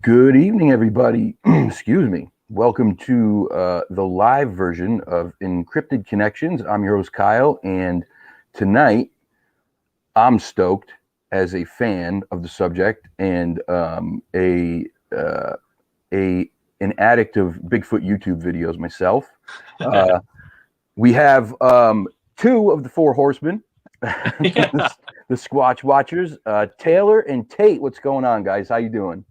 Good evening, everybody. Excuse me. Welcome to the live version of EnCryptid Connections. I'm your host, Kyle, and tonight I'm stoked as a fan of the subject and uh, a an addict of Bigfoot YouTube videos myself. Uh, we have two of the four horsemen, the, the Squatch Watchers, Taylor and Tate. What's going on, guys? How you doing?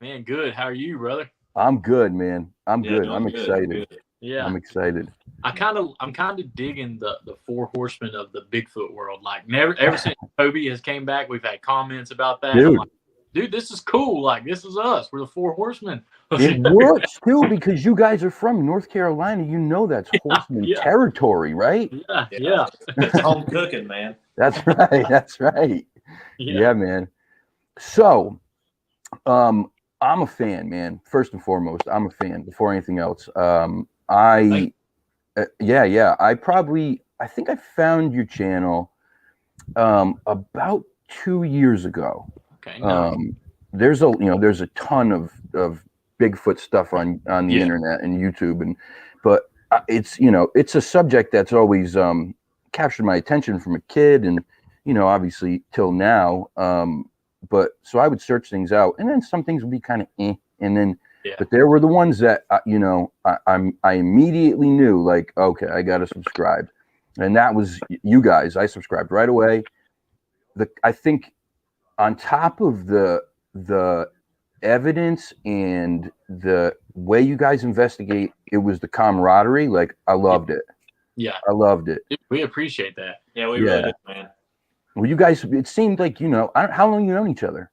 Man, good. How are you, brother? I'm good, man. I'm good. Doing I'm good. excited. Good. Yeah, I'm excited. I'm kind of digging the four horsemen of the Bigfoot world. Like never ever since Toby has came back, we've had comments about that. And I'm Dude, like, dude, this is cool. Like this is us. We're the four horsemen. it works too because you guys are from North Carolina. You know that's horseman yeah, territory, right? yeah. It's home cooking, man. That's right. That's right. Yeah. Yeah, man. So, I'm a fan, man. First and foremost, I'm a fan before anything else. Yeah. I think I found your channel about 2 years ago. Okay. Nice. There's a ton of Bigfoot stuff on the internet and YouTube, but it's a subject that's always captured my attention from a kid, and obviously till now. But so I would search things out, and then some things would be kind of and then but there were the ones that I immediately knew, like, okay, I got to subscribe, and that was you guys. I subscribed right away. I think on top of the evidence and the way you guys investigate, it was the camaraderie. Like, I loved it. Yeah, I loved it. we appreciate that. Yeah, we really did, man. Well, you guys, it seemed like how long you known each other.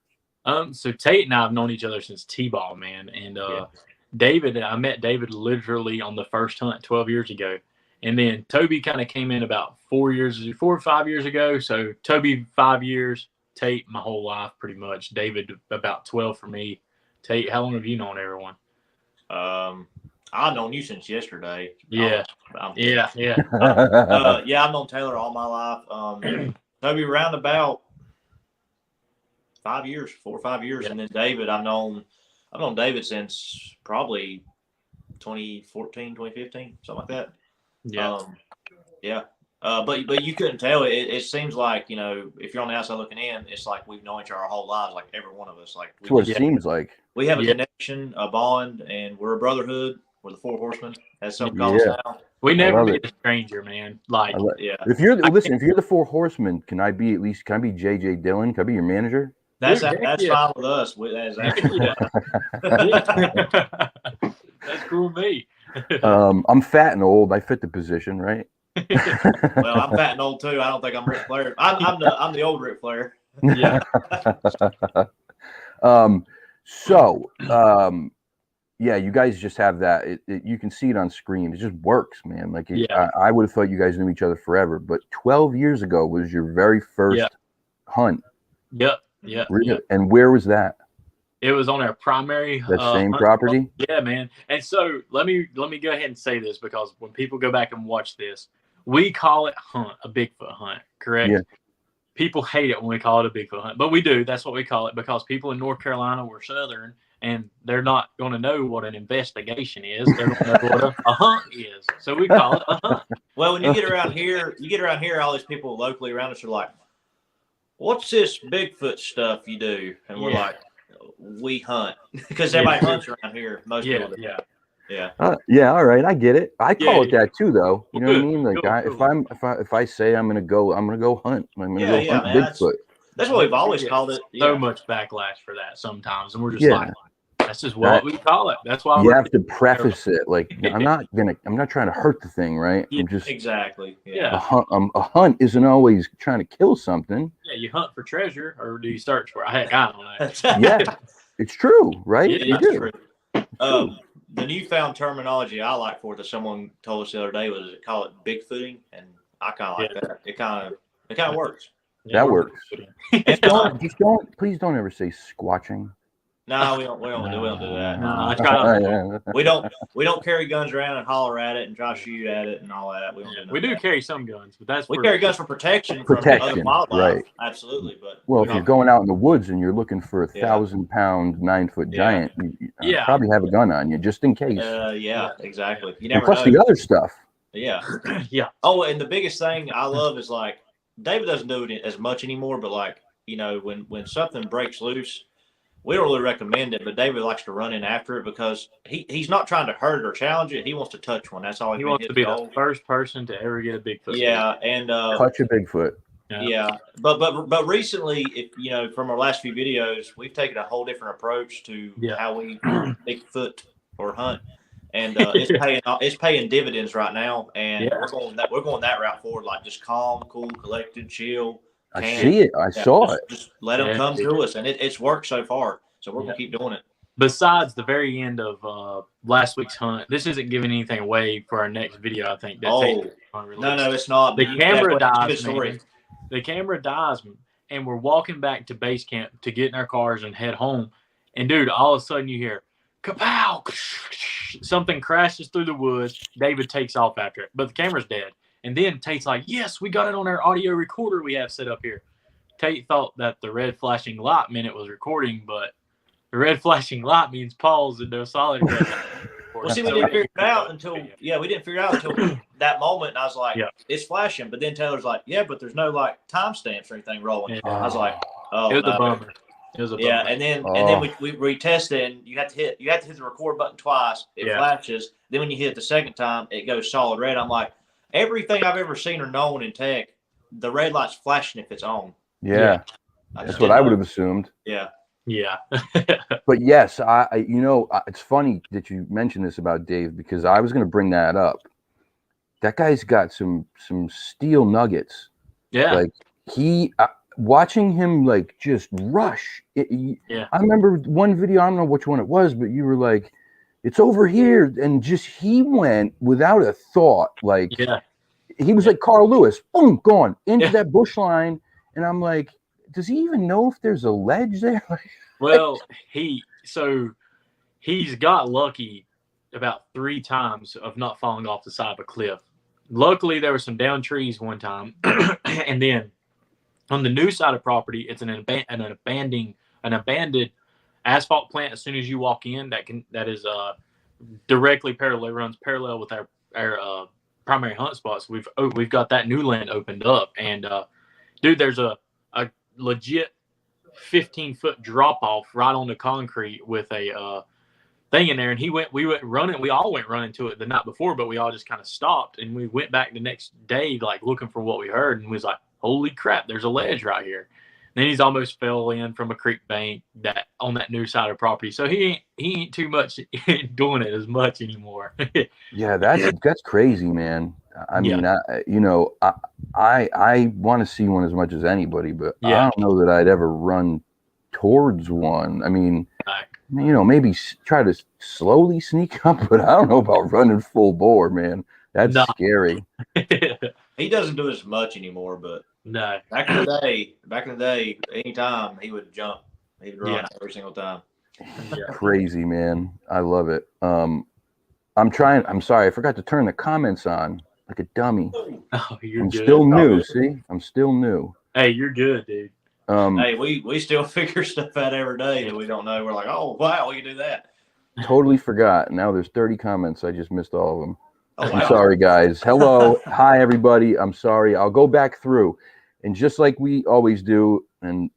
So Tate and I have known each other since T-ball, man, and David. I met David literally on the first hunt 12 years ago, and then Toby kind of came in about 4 or 5 years ago. So Toby 5 years, Tate my whole life pretty much. David about 12 for me. Tate, how long have you known everyone? I've known you since yesterday. Yeah. Yeah. I've known Taylor all my life. Toby around about 5 years, 4 or 5 years, and then David, I've known David since probably 2014, 2015, something like that. Yeah. But you couldn't tell. It seems like, if you're on the outside looking in, it's like we've known each other our whole lives, like every one of us. Like That's what it seems like. We have a connection, a bond, and we're a brotherhood. We're the four horsemen, as some call us now. We never be a stranger, man. Like, If you're the four horsemen, can I be JJ Dillon? Can I be your manager? That's fine with us. That's cool with me. I'm fat and old. I fit the position, right? Well, I'm fat and old too. I don't think I'm Ric Flair. I'm the old Ric Flair. Yeah. Yeah, you guys just have that. You can see it on screen. It just works, man. Like, I would have thought you guys knew each other forever, but 12 years ago was your very first hunt. Yep. Really? Yep. And where was that? It was on our primary same property. Yeah, man. And so let me go ahead and say this, because when people go back and watch this, we call it a Bigfoot hunt, correct? Yeah. People hate it when we call it a Bigfoot hunt, but we do. That's what we call it, because people in North Carolina, we're Southern, and they're not going to know what an investigation is. They're going to know what a hunt is. So we call it a hunt. Well, when you get around here, all these people locally around us are like, "What's this Bigfoot stuff you do?" And we're like, "We hunt," because everybody hunts around here. Most people do. Yeah. All right, I get it. I call it that too, though. You know what I mean? Like, cool. if I say I'm gonna go hunt. I'm gonna go hunt Bigfoot. That's what we've always called it. So much backlash for that sometimes, and we're just like, that's just what we call it. That's why you have to preface it like, I'm not trying to hurt the thing, right? Yeah, I'm just exactly. Yeah. A hunt isn't always trying to kill something. Yeah, you hunt for treasure, or do you search for? Heck, I don't know. Yeah, it's true, right? Yeah, it's true. The newfound terminology I like for it that someone told us the other day was call it Bigfooting, and I kind of like that. It kind of works. That works. Please don't ever say squatching. No, we don't do that. No, I try not. We don't carry guns around and holler at it and try to shoot at it and all that. We don't do none We of do that. carry some guns, but we carry guns for protection from other wildlife. Right. Absolutely, but well, if you're going out in the woods and you're looking for a 1,000-pound 9-foot giant, you probably have a gun on you just in case. Exactly. You and never plus know. the other stuff. Yeah. Yeah. Oh, and the biggest thing I love is like David doesn't do it as much anymore, but like, you know, when something breaks loose, we don't really recommend it, but David likes to run in after it because he's not trying to hurt it or challenge it. He wants to touch one. That's all he wants to be the first person to ever get a Bigfoot. Yeah, and touch a Bigfoot. Yeah, but recently, if you know, from our last few videos, we've taken a whole different approach to how we Bigfoot or hunt, and it's paying dividends right now, and we're going that route forward, like just calm, cool, collected, chill. I see it. I saw it. Just let them come to us, and it's worked so far. So we're gonna keep doing it. Besides the very end of last week's hunt, this isn't giving anything away for our next video. I think. No, it's not. The camera dies. The camera dies, and we're walking back to base camp to get in our cars and head home. And dude, all of a sudden you hear kapow! Something crashes through the woods. David takes off after it, but the camera's dead. And then Tate's like, yes, we got it on our audio recorder we have set up here. Tate thought that the red flashing light meant it was recording, but the red flashing light means pause and no solid red. Well, see, we didn't figure it out until that moment. And I was like, it's flashing. But then Taylor's like, yeah, but there's no like timestamps or anything rolling. Yeah. I was like, oh, it was a bummer. It was a bummer. Yeah, and then we retest it, and you have to hit the record button twice. It flashes. Then when you hit it the second time, it goes solid red. I'm like, everything I've ever seen or known in tech, the red light's flashing if it's on. Yeah. That's what I would have assumed. Yeah. Yeah. But yes, it's funny that you mentioned this about Dave because I was going to bring that up. That guy's got some steel nuggets. Yeah. Like watching him like just rush. I remember one video, I don't know which one it was, but you were like, it's over here. And just, he went without a thought. Like he was like Carl Lewis, boom, gone into that bush line. And I'm like, does he even know if there's a ledge there? Well, he's got lucky about 3 times of not falling off the side of a cliff. Luckily, there were some down trees one time. And then on the new side of property, it's an abandoned asphalt plant. As soon as you walk in, that is directly runs parallel with our primary hunt spots. We've got that new land opened up, and dude, there's a legit 15-foot drop off right on the concrete with a thing in there, and we went running. We all went running to it the night before, but we all just kind of stopped, and we went back the next day like looking for what we heard, and we was like, holy crap, there's a ledge right here. Then he's almost fell in from a creek bank that on that new side of property. So he ain't too much doing it as much anymore. Yeah, that's crazy, man. I mean, I want to see one as much as anybody, but I don't know that I'd ever run towards one. I mean, maybe try to slowly sneak up, but I don't know about running full bore, man. That's scary. He doesn't do it as much anymore, but no. Back in the day, anytime he would jump, he would run every single time. Crazy, man. I love it. I'm sorry, I forgot to turn the comments on like a dummy. Oh, you're I'm good. still new. See, I'm still new. Hey, you're good, dude. Hey, we still figure stuff out every day that we don't know. We're like, oh wow, we can do that. Totally forgot. Now there's 30 comments. I just missed all of them. Oh, wow. I'm sorry, guys. Hello. Hi, everybody. I'm sorry. I'll go back through. And just like we always do, and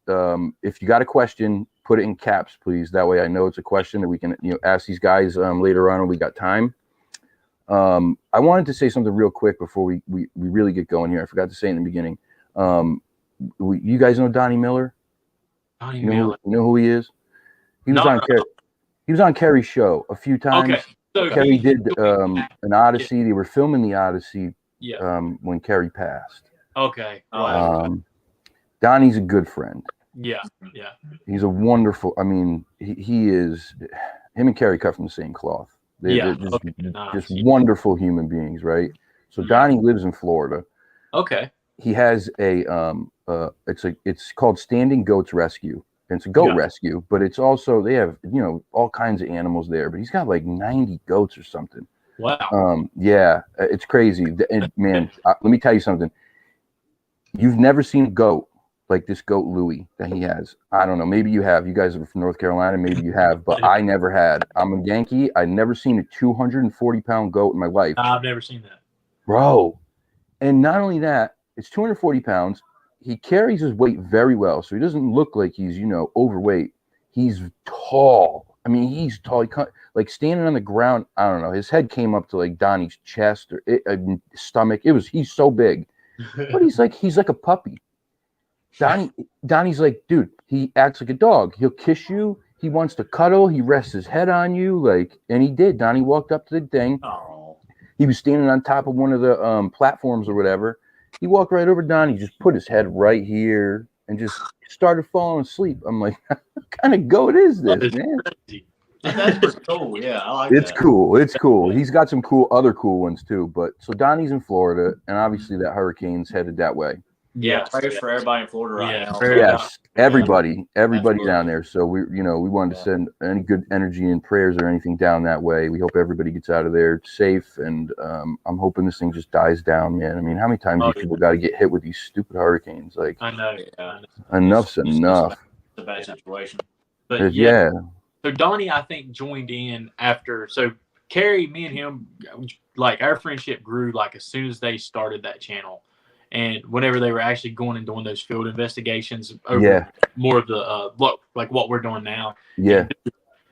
if you got a question, put it in caps, please. That way I know it's a question that we can ask these guys later on when we got time. I wanted to say something real quick before we really get going here. I forgot to say in the beginning. You guys know Donnie Miller? Donnie Miller. You know who he is? He was on Kerry's show a few times. Okay. So Kerry did an Odyssey. They were filming the Odyssey when Kerry passed. Okay. Donnie's a good friend. Yeah. He's a wonderful. I mean, he is. Him and Kerry cut from the same cloth. They're just wonderful human beings, right? So Donnie lives in Florida. Okay. He has it's called Standing Goats Rescue. and it's a goat rescue, but it's also, they have, you know, all kinds of animals there, but he's got like 90 goats or something. Wow. Yeah, it's crazy. And man, let me tell you something. You've never seen a goat like this goat Louie that he has. I don't know. Maybe you have. You guys are from North Carolina. Maybe you have, but I never had. I'm a Yankee. I'd never seen a 240-pound goat in my life. I've never seen that. Bro. And not only that, it's 240 pounds. He carries his weight very well, so he doesn't look like he's, you know, overweight. He's tall. I mean, he's tall. He like standing on the ground. I don't know. His head came up to like Donnie's chest or stomach. He's so big, but he's like a puppy. Donnie's like, dude, he acts like a dog. He'll kiss you. He wants to cuddle. He rests his head on you, like, and he did. Donnie walked up to the thing. Oh. He was standing on top of one of the platforms or whatever. He walked right over Donnie, just put his head right here, and just started falling asleep. I'm like, what kind of goat is this, man? That's pretty cool. Yeah, I like It's cool. It's cool. He's got some other cool ones too. But so Donnie's in Florida, and obviously that hurricane's headed that way. Yeah, prayers for everybody in Florida right now. Yes, everybody down there. So we wanted to send any good energy and prayers or anything down that way. We hope everybody gets out of there safe, and I'm hoping this thing just dies down, man. I mean, how many times do people got to get hit with these stupid hurricanes? Like, I know. Enough's enough. It's a bad situation. But yeah. So Donnie, I think, joined in after. So Carrie, me and him, like our friendship grew like as soon as they started that channel. And whenever they were actually going and doing those field investigations over more of the what we're doing now. Yeah.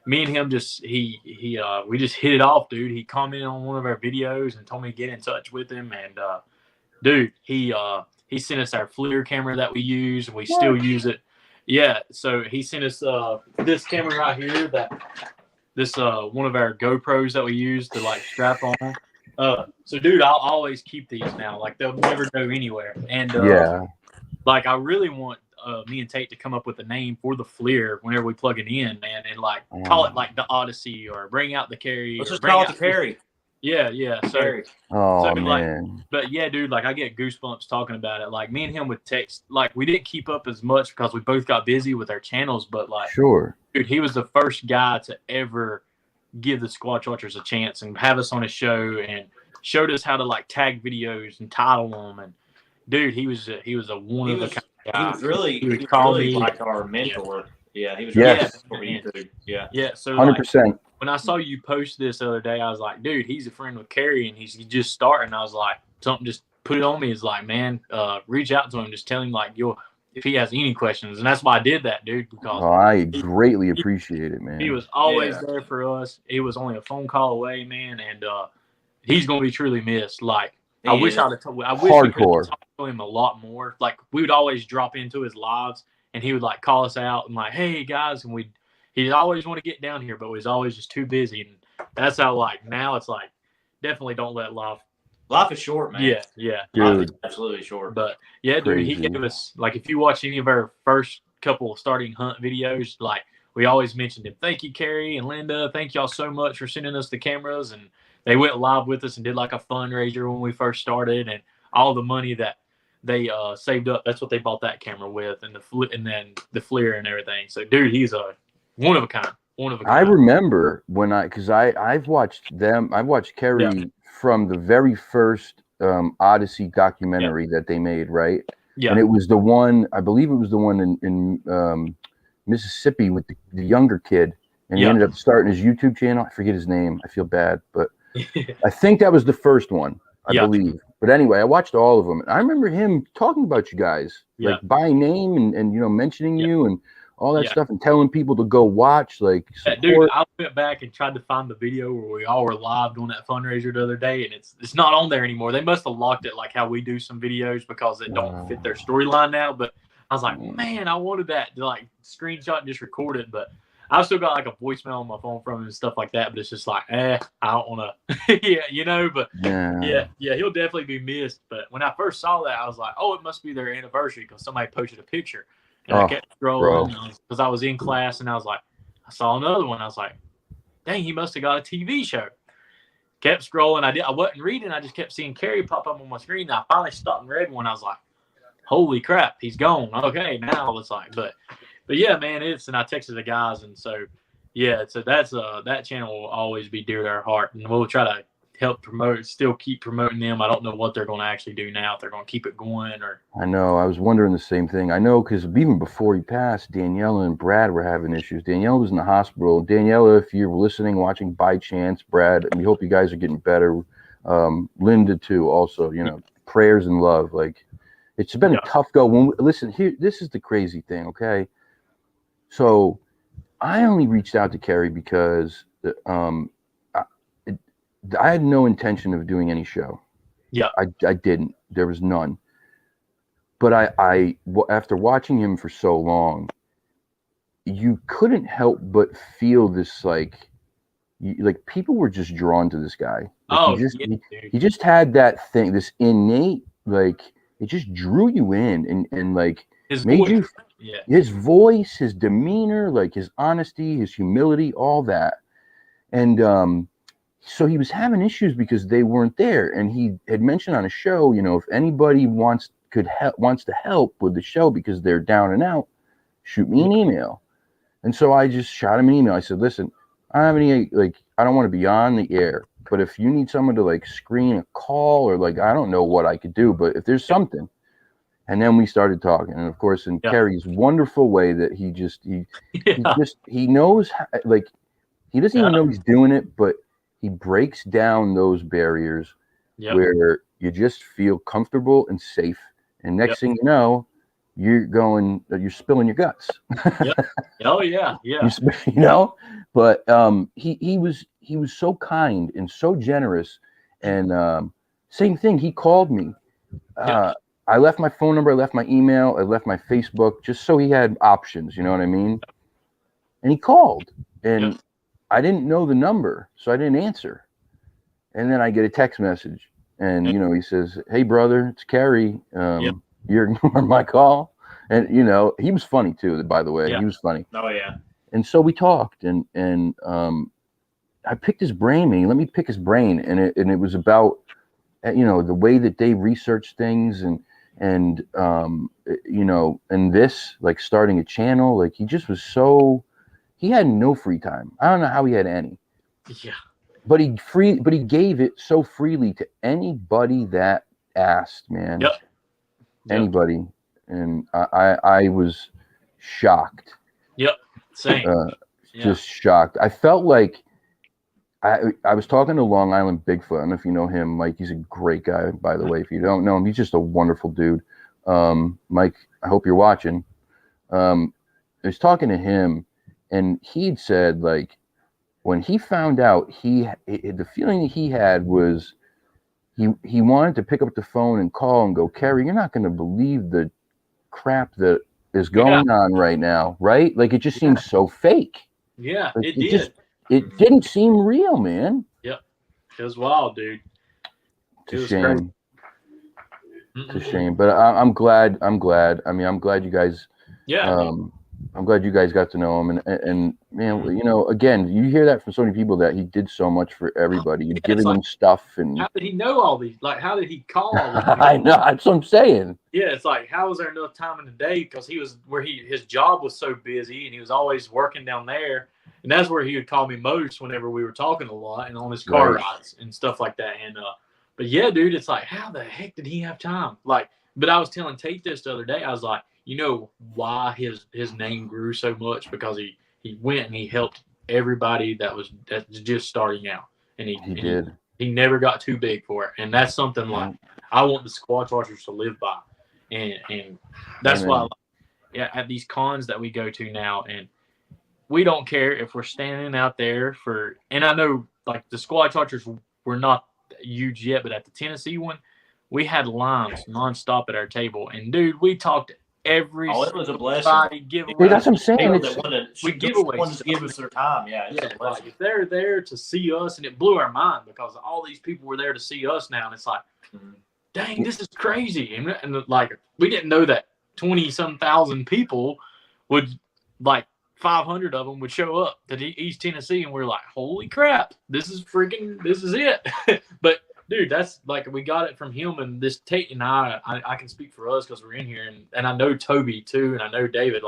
Me and him we just hit it off, dude. He commented on one of our videos and told me to get in touch with him. And dude, he sent us our FLIR camera that we use, and we still use it. Yeah. So he sent us this camera right here, this one of our GoPros that we use to like strap on. So dude, I'll always keep these now. Like they'll never go anywhere. And like I really want me and Tate to come up with a name for the FLIR whenever we plug it in, man, and like call it like the Odyssey or bring out the Carry. Let's just call it the Carry. Yeah. So, man. Like, but yeah, dude, like I get goosebumps talking about it. Like me and him would text. Like we didn't keep up as much because we both got busy with our channels. But like, dude, he was the first guy to ever give the Squatch Watchers a chance and have us on his show and showed us how to like tag videos and title them. And dude, he was a one of a kind guy. He was really like our mentor. Yeah, he was really so 100%. Like, when I saw you post this the other day, I was like, dude, he's a friend with Carrie and he's just starting. I was like, something just put it on me. Is like, man, reach out to him, just tell him like if he has any questions. And that's why I did that, dude, because I greatly appreciate it, man. He was always there for us. He was only a phone call away, man, and he's gonna be truly missed. Like I wish we could have talked to him a lot more. Like we would always drop into his lives and he would like call us out and like, hey guys, and he'd always want to get down here, but was always just too busy. And that's how like now it's like definitely don't let life is short, man. Yeah. Life is absolutely short. But yeah, dude, he gave us like if you watch any of our first couple starting hunt videos, like we always mentioned him. Thank you, Carrie and Linda. Thank y'all so much for sending us the cameras. And they went live with us and did like a fundraiser when we first started, and all the money that they saved up, that's what they bought that camera with, and then the FLIR and everything. So dude, he's a one of a kind. I remember when I've watched Carrie from the very first Odyssey documentary that they made, right? Yeah. And it was the one, I believe it was the one in Mississippi with the younger kid, and he ended up starting his YouTube channel. I forget his name. I feel bad, but I think that was the first one, I believe. But anyway, I watched all of them. And I remember him talking about you guys, like by name and mentioning you and all that stuff, and telling people to go watch. Like, dude, I went back and tried to find the video where we all were live doing that fundraiser the other day, and it's not on there anymore. They must have locked it, like how we do some videos, because it don't fit their storyline now. But I was like, man, I wanted that to like screenshot and just record it, but I've still got like a voicemail on my phone from him and stuff like that. But it's just like, I don't want to, But yeah, he'll definitely be missed. But when I first saw that, I was like, oh, it must be their anniversary because somebody posted a picture. And I kept scrolling because I was in class, and I was like, I saw another one. I was like, dang, he must have got a TV show. Kept scrolling. I wasn't reading. I just kept seeing Carrie pop up on my screen. And I finally stopped and read one. I was like, holy crap, he's gone. Okay, now it's like, but But yeah, man, and I texted the guys, and so yeah, so that's that channel will always be dear to our heart, and we'll try to help promote, still keep promoting them. I don't know what they're going to actually do now, if they're going to keep it going or. I know. I was wondering the same thing. I know because even before he passed, Daniela and Brad were having issues. Daniela was in the hospital. Daniela, if you're listening, watching by chance, Brad, we hope you guys are getting better. Linda too. Also, prayers and love. Like, it's been a tough go. Listen, here, this is the crazy thing. Okay, so I only reached out to Carrie because I had no intention of doing any show. Yeah, I didn't. There was none. But I after watching him for so long, you couldn't help but feel this like people were just drawn to this guy. Like he just had that thing, this innate, like it just drew you in and like his made voice. you. Yeah. His voice, his demeanor, like his honesty, his humility, all that, and so he was having issues because they weren't there, and he had mentioned on a show, if anybody wants to help with the show because they're down and out, shoot me an email. And so I just shot him an email. I said, listen, I don't have any, I don't want to be on the air, but if you need someone to screen a call or I don't know what I could do, but if there's something. And then we started talking, and of course, in Kerry's wonderful way that he knows how, he doesn't even know he's doing it, but he breaks down those barriers where you just feel comfortable and safe. And next thing you know, you're spilling your guts. Oh yeah. But he was so kind and so generous. And same thing, he called me. I left my phone number, I left my email, I left my Facebook, just so he had options. You know what I mean? And he called, and I didn't know the number, so I didn't answer. And then I get a text message, and he says, "Hey brother, it's Kerry. You're ignoring my call." And he was funny too, by the way. He was funny. Oh yeah. And so we talked, and I picked his brain. Let me pick his brain, and it was about the way that they research things, and this, starting a channel, he just was so. He had no free time. I don't know how he had any. Yeah. But he gave it so freely to anybody that asked, man. Yep. Anybody. And I was shocked. Yep. Same. Just shocked. I felt like I was talking to Long Island Bigfoot. I don't know if you know him, Mike. He's a great guy, by the way. If you don't know him, he's just a wonderful dude. Mike, I hope you're watching. I was talking to him, and he'd said, when he found out, the feeling that he had was he wanted to pick up the phone and call and go, Kerry, you're not going to believe the crap that is going on right now, right? It just seems so fake. Yeah, it did. It didn't seem real, man. Yep. It was wild, dude. It's a shame. It's a shame, but I'm glad. I mean, I'm glad you guys. Yeah. I'm glad you guys got to know him, and man, again, you hear that from so many people that he did so much for everybody. You're giving them stuff, and how did he know all these? How did he call all these? I know, that's what I'm saying. Yeah, it's how was there enough time in the day? Because he was his job was so busy, and he was always working down there, and that's where he would call me most whenever we were talking a lot and on his car rides and stuff like that. And but yeah, dude, it's how the heck did he have time? But I was telling Tate this the other day. I was like, why his name grew so much? Because he went and he helped everybody that's just starting out, and he did. He never got too big for it, and that's something I want the Squatch Watchers to live by, and that's why at these cons that we go to now, and we don't care if we're standing out there for. And I know the Squatch Watchers were not huge yet, but at the Tennessee one, we had lines nonstop at our table, and dude, we talked. It was a blessing. Dude, that's what I'm saying. We giveaways to give us their time. Yeah, if they're there to see us, and it blew our mind because all these people were there to see us now, and it's dang, this is crazy. And we didn't know that 20-some thousand people would 500 of them would show up to East Tennessee, and we're like, holy crap, this is it. But dude, that's we got it from him, and this Tate and I can speak for us because we're in here, and I know Toby too, and I know David.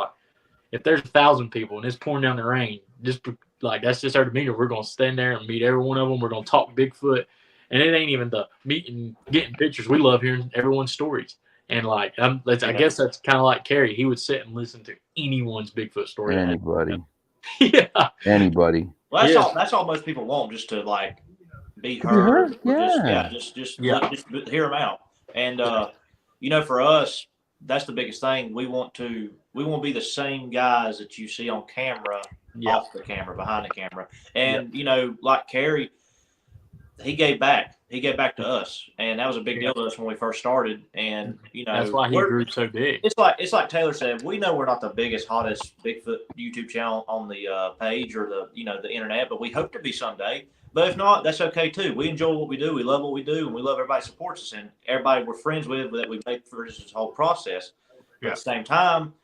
if there's 1,000 people and it's pouring down the rain, that's just our demeanor. We're gonna stand there and meet every one of them. We're gonna talk Bigfoot, and it ain't even the meeting, getting pictures. We love hearing everyone's stories. And I guess that's kind of like Kerry. He would sit and listen to anyone's Bigfoot story. Anybody. Yeah. Anybody. Well, that's all most people want, just to like be heard. Just hear them out. And for us, that's the biggest thing. We want to be the same guys that you see on camera, off the camera, behind the camera. And like Kerry, he gave back. He gave back to us, and that was a big deal to us when we first started. And that's why he grew so big. It's like Taylor said. We know we're not the biggest, hottest Bigfoot YouTube channel on the page or the internet, but we hope to be someday. But if not, that's okay too. We enjoy what we do. We love what we do, and we love everybody supports us and everybody we're friends with that we make for this whole process. But at the same time,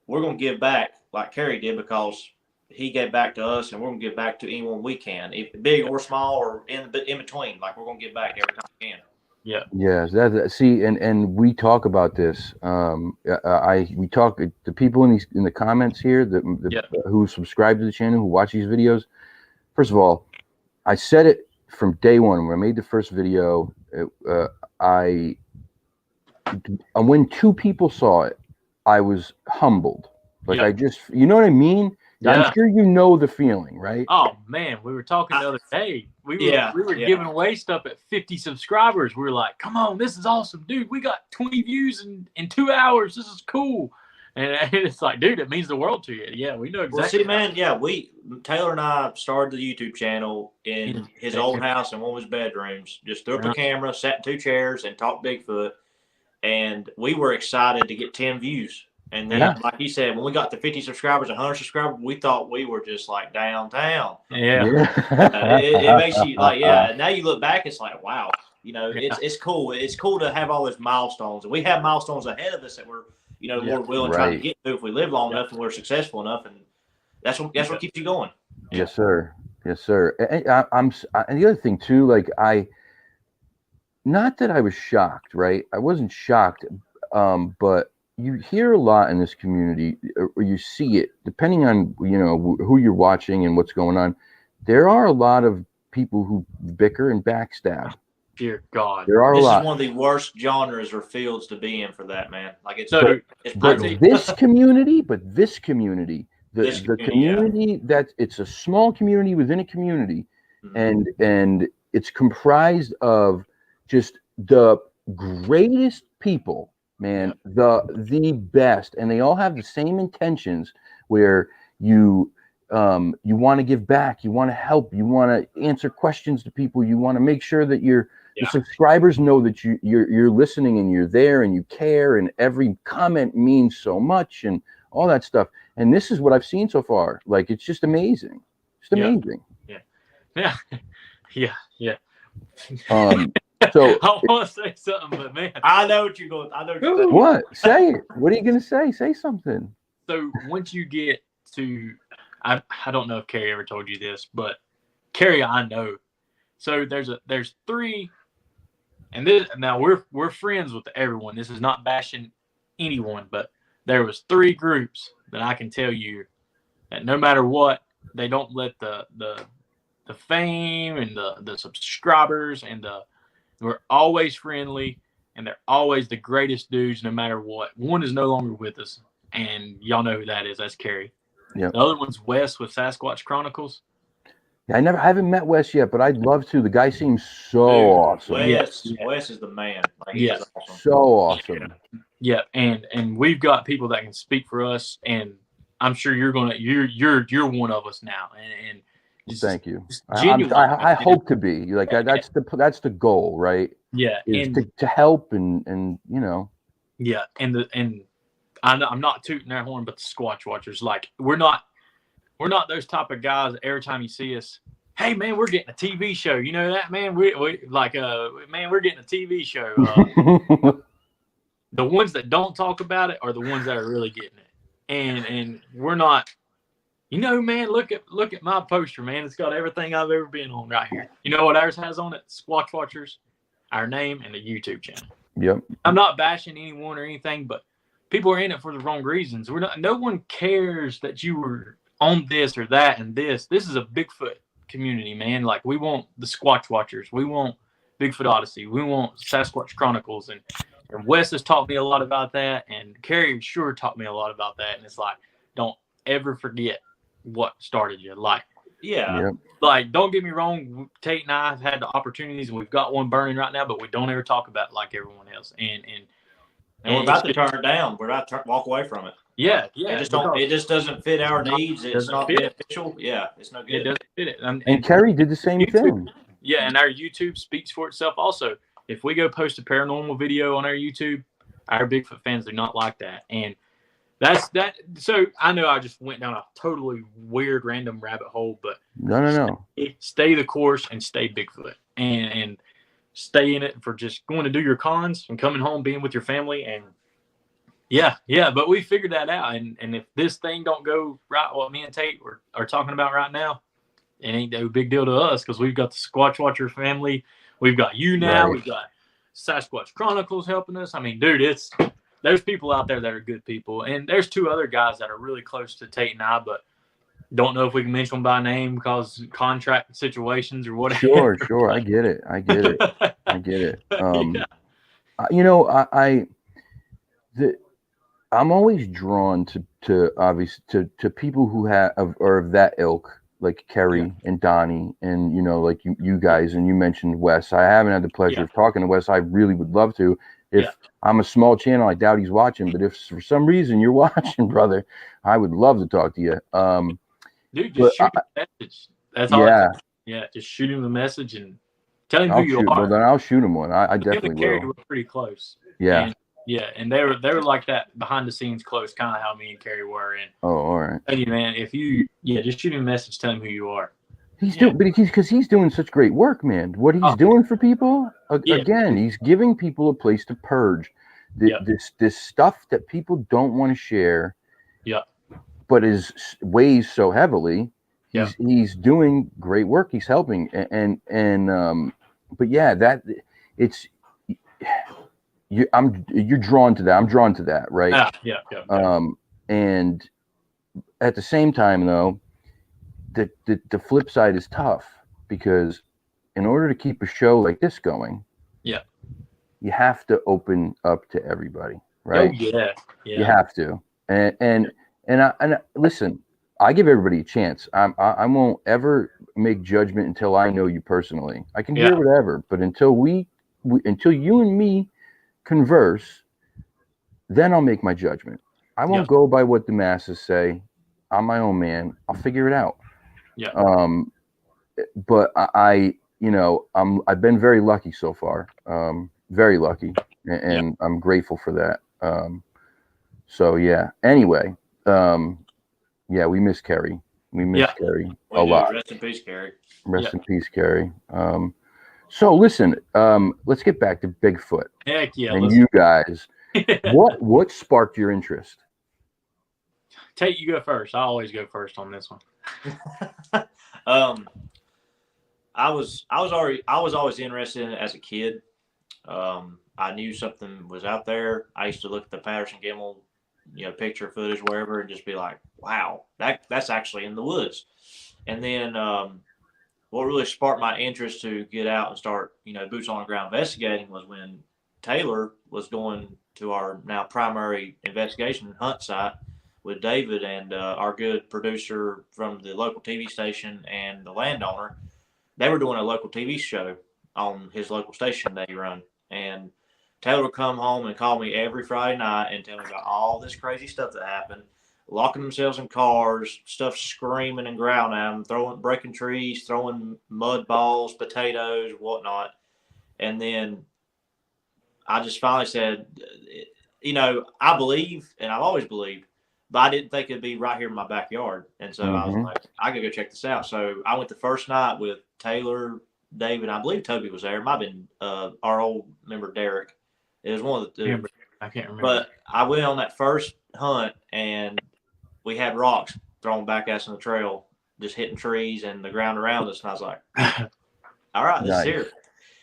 we're going to give back like Kerry did, because he gave back to us, and we're going to give back to anyone we can, if big or small or in between. Like, we're going to give back every time we can. Yeah. Yes. See, and we talk about this. We talk to people in the comments here who subscribe to the channel, who watch these videos. First of all, I said it from day one when I made the first video. When 2 people saw it, I was humbled. Like, I just, you know what I mean? Yeah. I'm sure you know the feeling, right? Oh man, we were talking the other day. We were giving away stuff at 50 subscribers. We were like, "Come on, this is awesome, dude! We got 20 views in 2 hours. This is cool." And it's like, dude, it means the world to you. Yeah, we know exactly. Well, see, man, Taylor and I started the YouTube channel in his old house in one of his bedrooms. Just threw up a camera, sat in 2 chairs, and talked Bigfoot. And we were excited to get 10 views. And then, like you said, when we got to 50 subscribers, 100 subscribers, we thought we were just like downtown. Yeah. It makes you like, now you look back, it's like, wow, it's cool. It's cool to have all those milestones. And we have milestones ahead of us that we're, Lord willing, trying to get to if we live long enough and we're successful enough. And that's what keeps you going. Yes, sir. Yes, sir. And the other thing too, like not that I was shocked, right? I wasn't shocked, but you hear a lot in this community, or you see it, depending on who you're watching and what's going on. There are a lot of people who bicker and backstab. Dear God, this is one of the worst genres or fields to be in for that, man. Like this community, the community that it's a small community within a community, and it's comprised of just the greatest people. Man, the best, and they all have the same intentions. Where you want to give back, you want to help, you want to answer questions to people, you want to make sure that the subscribers know that you're listening and you're there and you care, and every comment means so much and all that stuff. And this is what I've seen so far. Like, it's just amazing, amazing. Yeah. So I want to say something, but man, I know what you're going. What? Say it. What are you going to say? Say something. So once you get to, I don't know if Kerry ever told you this, but Kerry, I know. So there's 3, and now we're friends with everyone. This is not bashing anyone, but there was 3 groups that I can tell you that no matter what, they don't let the fame and the subscribers and we're always friendly, and they're always the greatest dudes no matter what. One is no longer with us, and y'all know who that is. That's Kerry. Yep. The other one's Wes with Sasquatch Chronicles. Yeah, I haven't met Wes yet, but I'd love to. The guy seems so awesome. Wes is the man. Like, awesome. So awesome. Yeah, and we've got people that can speak for us, and I'm sure you're one of us now, and thank you. I hope to be like that's the goal, right? Yeah, and to help and Yeah, and I'm not tooting their horn, but the Squatch Watchers, like we're not those type of guys. Every time you see us, hey man, we're getting a TV show. You know that, man? We like man, we're getting a TV show. The ones that don't talk about it are the ones that are really getting it, and we're not. Man, look at my poster, man. It's got everything I've ever been on right here. You know what ours has on it? Squatch Watchers, our name, and the YouTube channel. Yep. I'm not bashing anyone or anything, but people are in it for the wrong reasons. No one cares that you were on this or that and this. This is a Bigfoot community, man. Like, we want the Squatch Watchers. We want Bigfoot Odyssey. We want Sasquatch Chronicles. And Wes has taught me a lot about that. And Carrie sure taught me a lot about that. And it's like, don't ever forget what started you. Like, like, don't get me wrong. Tate and I have had the opportunities, and we've got one burning right now, but we don't ever talk about it like everyone else. And we're about to turn it down. We're about to walk away from it. Yeah. It just doesn't fit our needs. It's not beneficial. Yeah, it's no good. It doesn't fit it. And Kerry did the same thing. Yeah, and our YouTube speaks for itself also. If we go post a paranormal video on our YouTube, our Bigfoot fans do not like that. And that's that. So I know I just went down a totally weird, random rabbit hole, but no. Stay the course and stay Bigfoot. And stay in it for just going to do your cons and coming home, being with your family. And but we figured that out. And if this thing don't go right, what me and Tate are talking about right now, it ain't no big deal to us, because we've got the Squatch Watcher family. We've got you now. Right. We've got Sasquatch Chronicles helping us. I mean, dude, there's people out there that are good people. And there's 2 other guys that are really close to Tate and I, but don't know if we can mention them by name because contract situations or whatever. Sure. I get it. You know, I'm always drawn to obviously to people who are of that ilk, like Kerry and Donnie, and, you know, like you guys, and you mentioned Wes. I haven't had the pleasure of talking to Wes. I really would love to. If I'm a small channel, I doubt he's watching, but if for some reason you're watching, brother, I would love to talk to you. Dude, just shoot him a message. That's all. Yeah, just shoot him a message and tell him who you are. Well, then I'll shoot him one. I definitely will. Carrie were pretty close. Yeah. And they were like that behind the scenes close, kind of how me and Carrie were. And all right. Tell you, man, if you just shoot him a message, tell him who you are. He's doing such great work, man. What he's doing for people, again, he's giving people a place to purge this stuff that people don't want to share. Yeah. But weighs so heavily. He's doing great work. He's helping, but you're drawn to that. I'm drawn to that, right? And at the same time, though, the flip side is tough, because in order to keep a show like this going, you have to open up to everybody, right? You have to, and listen, I give everybody a chance. I won't ever make judgment until I know you personally. I can hear whatever, but until you and me converse, then I'll make my judgment. I won't go by what the masses say. I'm my own man. I'll figure it out. But I've been very lucky so far. Very lucky, and I'm grateful for that. Anyway, we miss Kerry. We miss Kerry a lot. Rest in peace, Kerry. Rest in peace, Kerry. So listen, let's get back to Bigfoot. Heck yeah. And you guys, what sparked your interest? Tate, you go first. I always go first on this one. I was always interested in it as a kid. I knew something was out there. I used to look at the Patterson Gimel, picture footage wherever, and just be like, wow, that's actually in the woods. And then what really sparked my interest to get out and start, boots on the ground investigating was when Taylor was going to our now primary investigation hunt site with David and our good producer from the local TV station and the landowner. They were doing a local TV show on his local station that he run. And Taylor would come home and call me every Friday night and tell me about all this crazy stuff that happened, locking themselves in cars, stuff screaming and growling at them, breaking trees, throwing mud balls, potatoes, whatnot. And then I just finally said, I believe, and I've always believed, but I didn't think it'd be right here in my backyard. And so I was like, I gotta go check this out. So I went the first night with Taylor, David, I believe Toby was there. It might have been our old member Derek. It was one of the two. I can't remember. But I went on that first hunt, and we had rocks thrown back at us on the trail, just hitting trees and the ground around us. And I was like, all right, this is here.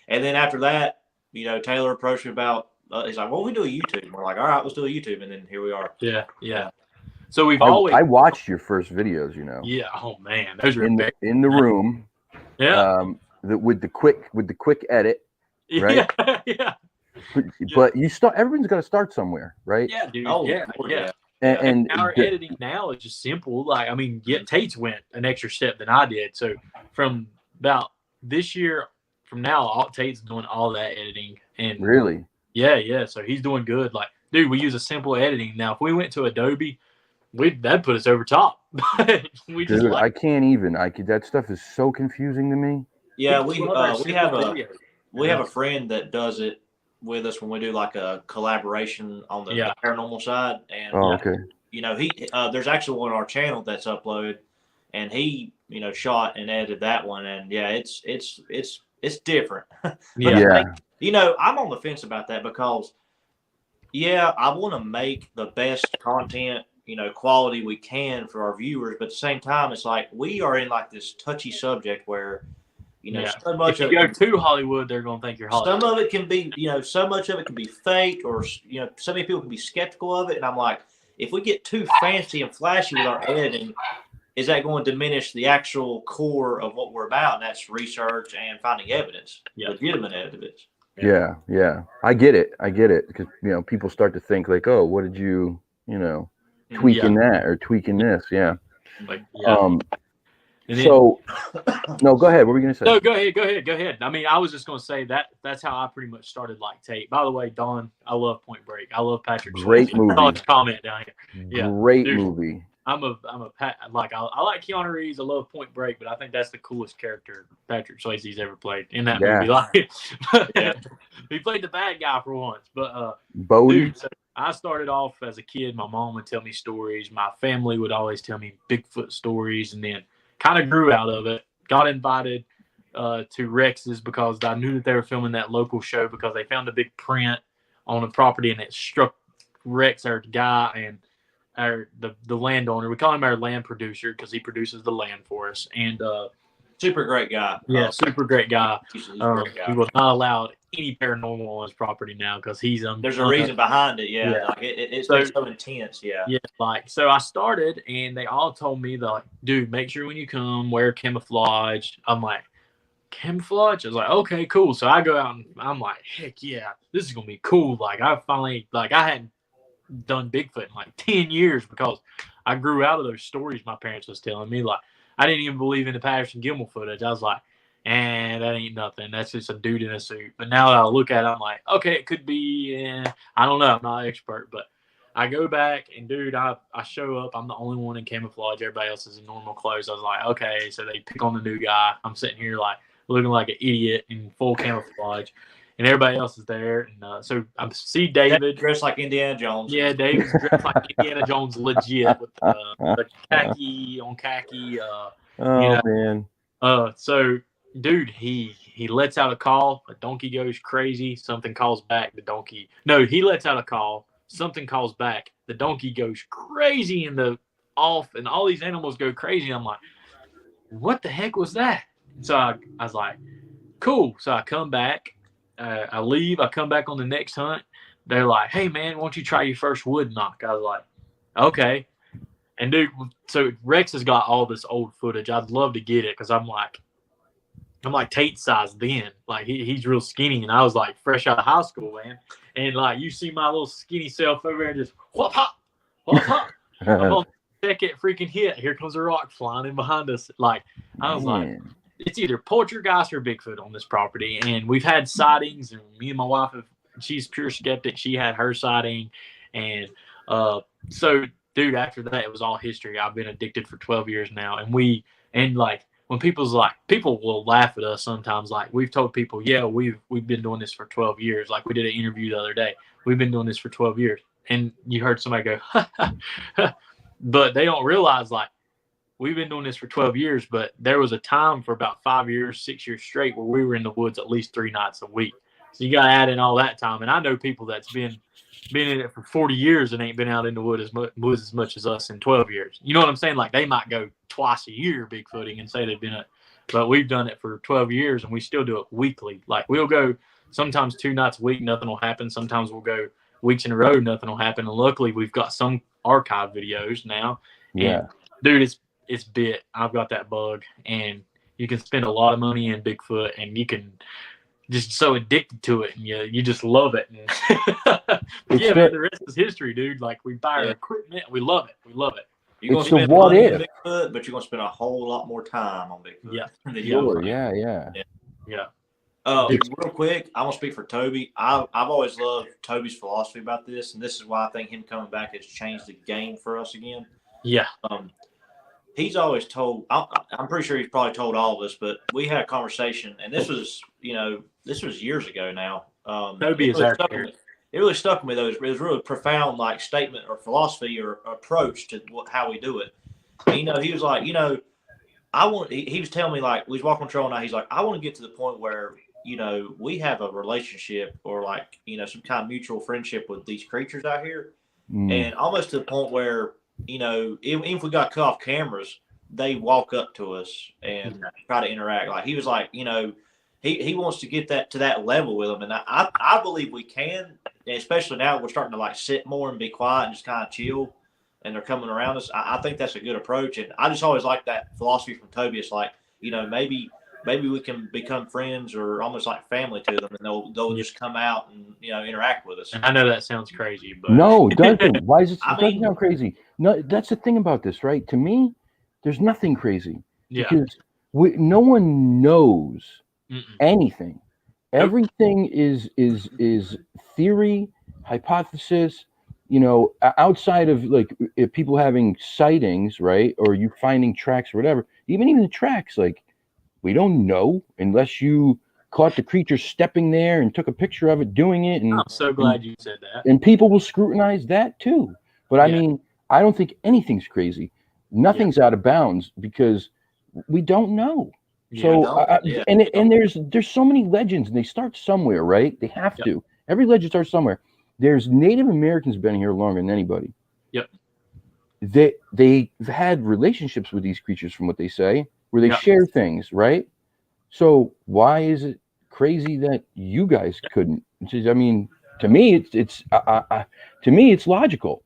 And then after that, Taylor approached me about he's like, well, we do a YouTube. And we're like, all right, let's do a YouTube. And then here we are. Yeah. So we've I watched your first videos, Yeah. Oh man, those are in the room. Yeah. With the quick edit. Right. Yeah. But everyone's got to start somewhere, right? Yeah, dude. Oh, yeah. And our editing now is just simple. Like, I mean, Tate's went an extra step than I did. So from about this year, from now, Tate's doing all that editing. And really, yeah. So he's doing good. Like, dude, we use a simple editing now. If we went to Adobe, that'd put us over top. Dude, I can't even. That stuff is so confusing to me. Yeah, we have a friend that does it with us when we do like a collaboration on the paranormal side. And okay. He there's actually one on our channel that's uploaded, and he shot and edited that one, and it's different. I'm on the fence about that because I want to make the best content quality we can for our viewers, but at the same time it's like we are in like this touchy subject where so much if you go to Hollywood, they're going to think you're Hollywood. Some of it can be, so much of it can be fake, or so many people can be skeptical of it. And I'm like, if we get too fancy and flashy with our editing, is that going to diminish the actual core of what we're about? And that's research and finding evidence, legitimate evidence. Yeah. I get it because people start to think like, oh, what did you tweaking that or tweaking this? Yeah. So, no, go ahead. What were we going to say? No, go ahead. I mean, I was just going to say that's how I pretty much started like Tate. By the way, Don, I love Point Break. I love Patrick. Great movie. Comment down here. Yeah, great movie. I like Keanu Reeves. I love Point Break, but I think that's the coolest character Patrick Swayze's ever played in that movie. Like, he played the bad guy for once. But Bodie. So I started off as a kid. My mom would tell me stories. My family would always tell me Bigfoot stories, and then kind of grew out of it. Got invited to Rex's because I knew that they were filming that local show because they found a big print on a property and it struck Rex, our guy, and the landowner. We call him our land producer because he produces the land for us. And super great guy. Yeah, super great guy. He's a great guy. He was not allowed any paranormal on his property now because he's there's a reason behind it. Like it's so intense. So I started and they all told me like, dude, make sure when you come wear camouflage. I'm like, camouflage? I was like, okay, cool. So I go out and I'm like, heck yeah, this is gonna be cool. Like I hadn't done Bigfoot in like 10 years because I grew out of those stories my parents was telling me. Like I didn't even believe in the Patterson Gilmore footage. I was like, that ain't nothing. That's just a dude in a suit. But now that I look at it, I'm like, okay, it could be. I don't know. I'm not an expert, but I go back and dude, I show up. I'm the only one in camouflage. Everybody else is in normal clothes. I was like, okay. So they pick on the new guy. I'm sitting here like looking like an idiot in full camouflage, and everybody else is there. And so I see David dressed like Indiana Jones. Yeah, David's dressed like Indiana Jones, legit with the khaki on khaki. Man. So dude, he lets out a call. A donkey goes crazy. Something calls back. He lets out a call. Something calls back. The donkey goes crazy and all these animals go crazy. I'm like, what the heck was that? So I was like, cool. So I come back. I leave. I come back on the next hunt. They're like, hey, man, why don't you try your first wood knock? I was like, okay. And, dude, so Rex has got all this old footage. I'd love to get it because I'm like Tate size then. Like, he's real skinny, and I was, like, fresh out of high school, man. And, like, you see my little skinny self over there and just whoop, hop, whoop, hop. I'm on the second freaking hit. Here comes a rock flying in behind us. Like, I was like, it's either poltergeist or Bigfoot on this property. And we've had sightings, and me and my wife, she's pure skeptic. She had her sighting. And so, dude, after that, it was all history. I've been addicted for 12 years now. And like, when people will laugh at us sometimes, like we've told people, yeah, we've been doing this for 12 years. Like we did an interview the other day. We've been doing this for 12 years. And you heard somebody go, but they don't realize like we've been doing this for 12 years, but there was a time for about 5 years, 6 years straight where we were in the woods at least 3 nights a week. So you got to add in all that time. And I know people that's been in it for 40 years and ain't been out in the woods as much as us in 12 years. You know what I'm saying? Like they might go twice a year Bigfooting and say they've been it, but we've done it for 12 years and we still do it weekly. Like we'll go sometimes 2 nights a week, nothing will happen. Sometimes we'll go weeks in a row, nothing will happen. And luckily, we've got some archive videos now. Yeah. And dude, it's bit. I've got that bug, and you can spend a lot of money in Bigfoot, and you can just so addicted to it, and you just love it. And yeah, man, the rest is history, dude. Like, we buy our equipment, we love it. We love it. You're going to spend money on Bigfoot, but you're going to spend a whole lot more time on Bigfoot. Yeah. Sure. Yeah. Real quick, I want to speak for Toby. I've always loved Toby's philosophy about this, and this is why I think him coming back has changed the game for us again. Yeah. He's always told, I'm pretty sure he's probably told all of us, but we had a conversation, and this was years ago now. Toby is our character. It really stuck with me, though. It was a really profound, like, statement or philosophy or approach to how we do it. And, he was like, he was telling me, like, we was walking on trail now. He's like, I want to get to the point where, we have a relationship or, like, some kind of mutual friendship with these creatures out here. And almost to the point where, even if we got cut off cameras, they walk up to us and try to interact. Like, he was like, he wants to get that to that level with them. And I believe we can, especially now we're starting to, like, sit more and be quiet and just kind of chill, and they're coming around us. I think that's a good approach. And I just always like that philosophy from Toby. It's like, maybe we can become friends or almost like family to them, and they'll just come out and, interact with us. I know that sounds crazy, but no, it doesn't. Why is it? It doesn't sound crazy. No, that's the thing about this, right? To me, there's nothing crazy because no one knows anything. Everything is theory, hypothesis. Outside of, like, if people having sightings, right, or you finding tracks or whatever. Even the tracks, like, we don't know unless you caught the creature stepping there and took a picture of it doing it. And I'm so glad you said that. And people will scrutinize that too. But I mean, I don't think anything's crazy. Nothing's out of bounds because we don't know. And there's so many legends, and they start somewhere, right? They have to. Every legend starts somewhere. There's Native Americans been here longer than anybody. Yep. They've had relationships with these creatures, from what they say, where they share things, right? So why is it crazy that you guys couldn't? I mean, to me, it's logical.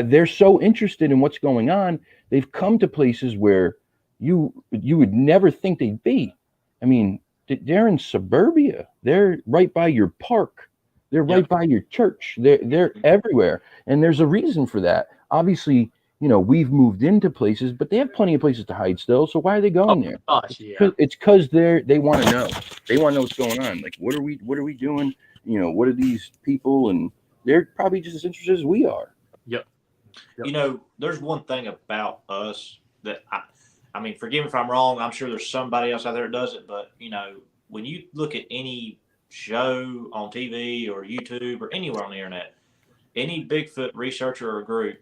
They're so interested in what's going on. They've come to places where you would never think they'd be. I mean, they're in suburbia. They're right by your park. They're right by your church. They're everywhere, and there's a reason for that. Obviously, we've moved into places, but they have plenty of places to hide still. So why are they going there? Gosh, yeah. It's because they want to know. They want to know what's going on. Like, what are we doing? What are these people? And they're probably just as interested as we are. Yep. There's one thing about us that I mean, forgive me if I'm wrong. I'm sure there's somebody else out there that does it, but when you look at any show on TV or YouTube or anywhere on the internet, any Bigfoot researcher or group,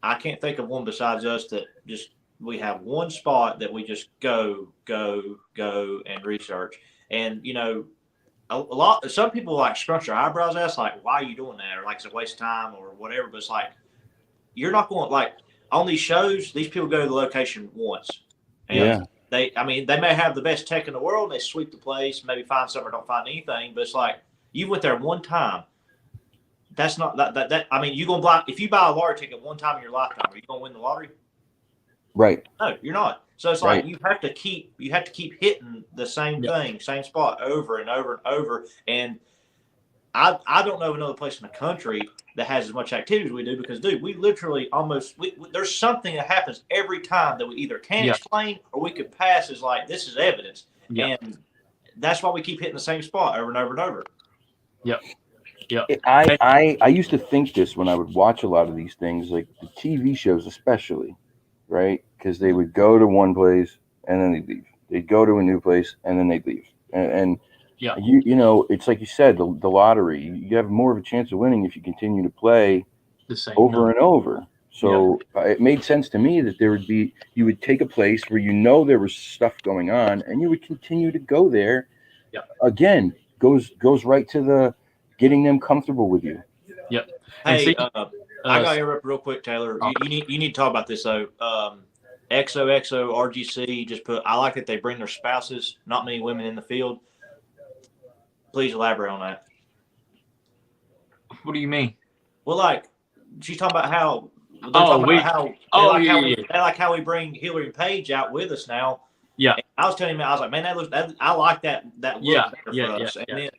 I can't think of one besides us that just we have one spot that we just go and research. And some people like scrunch their eyebrows at us, like, why are you doing that? Or like, it's a waste of time or whatever. But it's like, you're not going, like, on these shows, these people go to the location once. And they may have the best tech in the world. They sweep the place, maybe find something or don't find anything. But it's like, you went there one time. That's not that. I mean, you're going to buy, if you buy a lottery ticket one time in your lifetime, are you going to win the lottery? Right. No, you're not. So it's like, you have to keep hitting the same thing, same spot over and over and over. And I don't know of another place in the country that has as much activity as we do, because, dude, we literally there's something that happens every time that we either can't explain or we could pass as like, this is evidence. And that's why we keep hitting the same spot over and over and over. Yep. Yeah. I used to think this when I would watch a lot of these things, like the TV shows especially, right? Because they would go to one place and then they'd leave. They'd go to a new place and then they'd leave. And it's like you said, the lottery. You have more of a chance of winning if you continue to play the same over and over. So it made sense to me that you would take a place where there was stuff going on, and you would continue to go there. Yeah. Again, goes right to the getting them comfortable with you. Yep. Hey, I got to interrupt real quick, Taylor. You need to talk about this though. XOXO RGC just put, I like that they bring their spouses. Not many women in the field. please elaborate on that. What do you mean? Well, like she's talking about how they like how we bring Hillary and Paige out with us now. Yeah, and I was telling him, I was like, man, I like that look better for us. And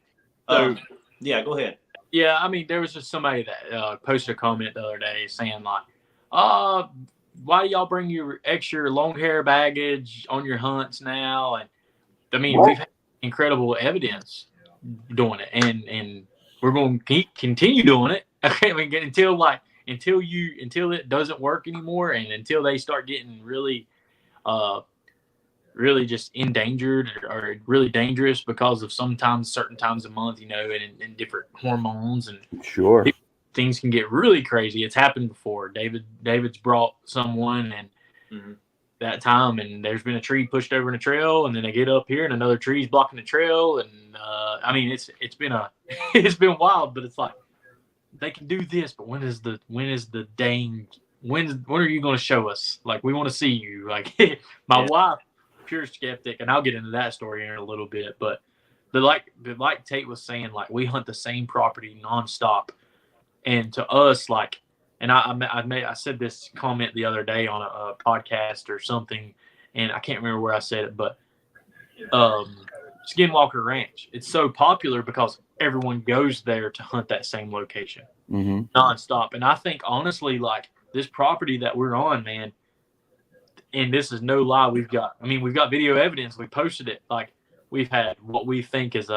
then, yeah, go ahead. Yeah, I mean, there was just somebody that posted a comment the other day saying like, why do y'all bring your extra long hair baggage on your hunts now? And I mean, we've had incredible evidence doing it, and we're going to continue doing it. I mean, until it doesn't work anymore, and until they start getting really just endangered or really dangerous because of certain times a month, and different hormones and sure things can get really crazy. It's happened before. David's brought someone and that time, and there's been a tree pushed over in a trail, and then they get up here and another tree's blocking the trail, and I mean it's been it's been wild, but it's like they can do this, but when are you going to show us? Like, we want to see you. Like my wife, pure skeptic, and I'll get into that story in a little bit, but like Tate was saying, like, we hunt the same property nonstop, and to us, like, and I said this comment the other day on a podcast or something, and I can't remember where I said it, but Skinwalker Ranch, it's so popular because everyone goes there to hunt that same location nonstop. And I think, honestly, like, this property that we're on, man, and this is no lie, we've got video evidence. We posted it. Like, we've had what we think is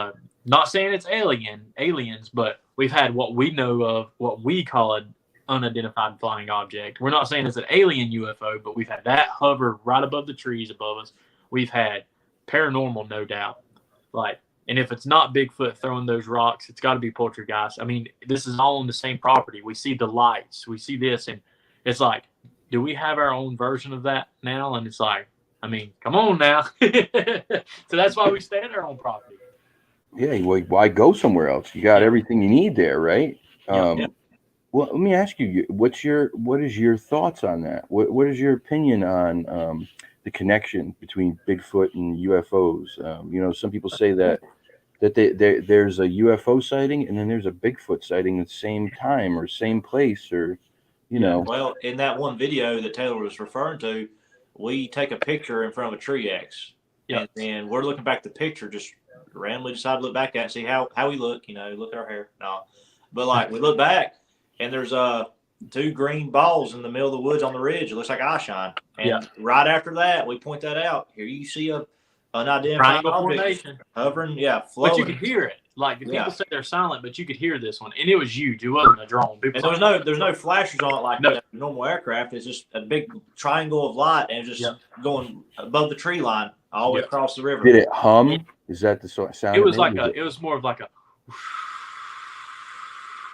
not saying it's aliens, but we've had what we know of, what we call an unidentified flying object. We're not saying it's an alien UFO, but we've had that hover right above the trees above us. We've had paranormal, no doubt. Like, and if it's not Bigfoot throwing those rocks, it's got to be poltergeist. I mean, this is all on the same property. We see the lights, we see this, and it's like, do we have our own version of that now? And it's like, I mean, come on now. So that's why we stay on our own property. Yeah, why go somewhere else? You got everything you need there, right? Yeah. Well, let me ask you, what is your thoughts on that? What is your opinion on the connection between Bigfoot and UFOs? Some people say that there's a UFO sighting and then there's a Bigfoot sighting at the same time or same place, or Well, in that one video that Taylor was referring to, we take a picture in front of a tree X, and then we're looking back at the picture, just randomly decide to look back at it and see how we look. Look at our hair. No, but like, we look back and there's two green balls in the middle of the woods on the ridge. It looks like eye shine. And right after that, we point that out. Here you see an unidentified object hovering, floating. But you could hear it. Like, people say they're silent, but you could hear this one, and it was huge. It wasn't a drone. And there's no flashers on it like normal aircraft. It's just a big triangle of light, and just going above the tree line all the way across the river. Did it hum? Is that the sound? It was more of like a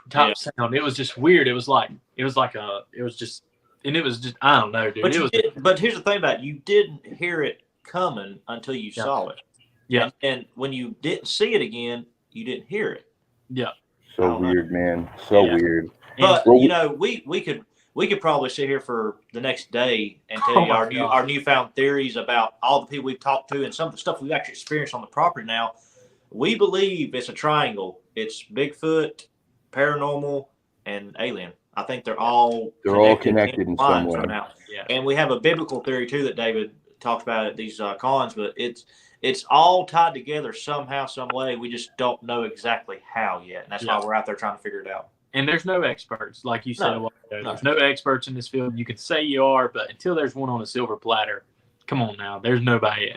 top sound. It was just weird. It was just, I don't know, dude. But here's the thing about it. You didn't hear it coming until you saw it. Yeah. And when you didn't see it again, you didn't hear it. Yeah. So weird, man. So weird. But we could probably sit here for the next day and tell you our newfound theories about all the people we've talked to and some of the stuff we've actually experienced on the property now. We believe it's a triangle. It's Bigfoot, paranormal, and alien. I think they're all connected in some way. Yeah. And we have a biblical theory too that David talks about at these cons, but it's all tied together somehow, some way. We just don't know exactly how yet, and that's why we're out there trying to figure it out. And there's no experts, like you said a while ago. There's no experts in this field. You can say you are, but until there's one on a silver platter, come on now, there's nobody.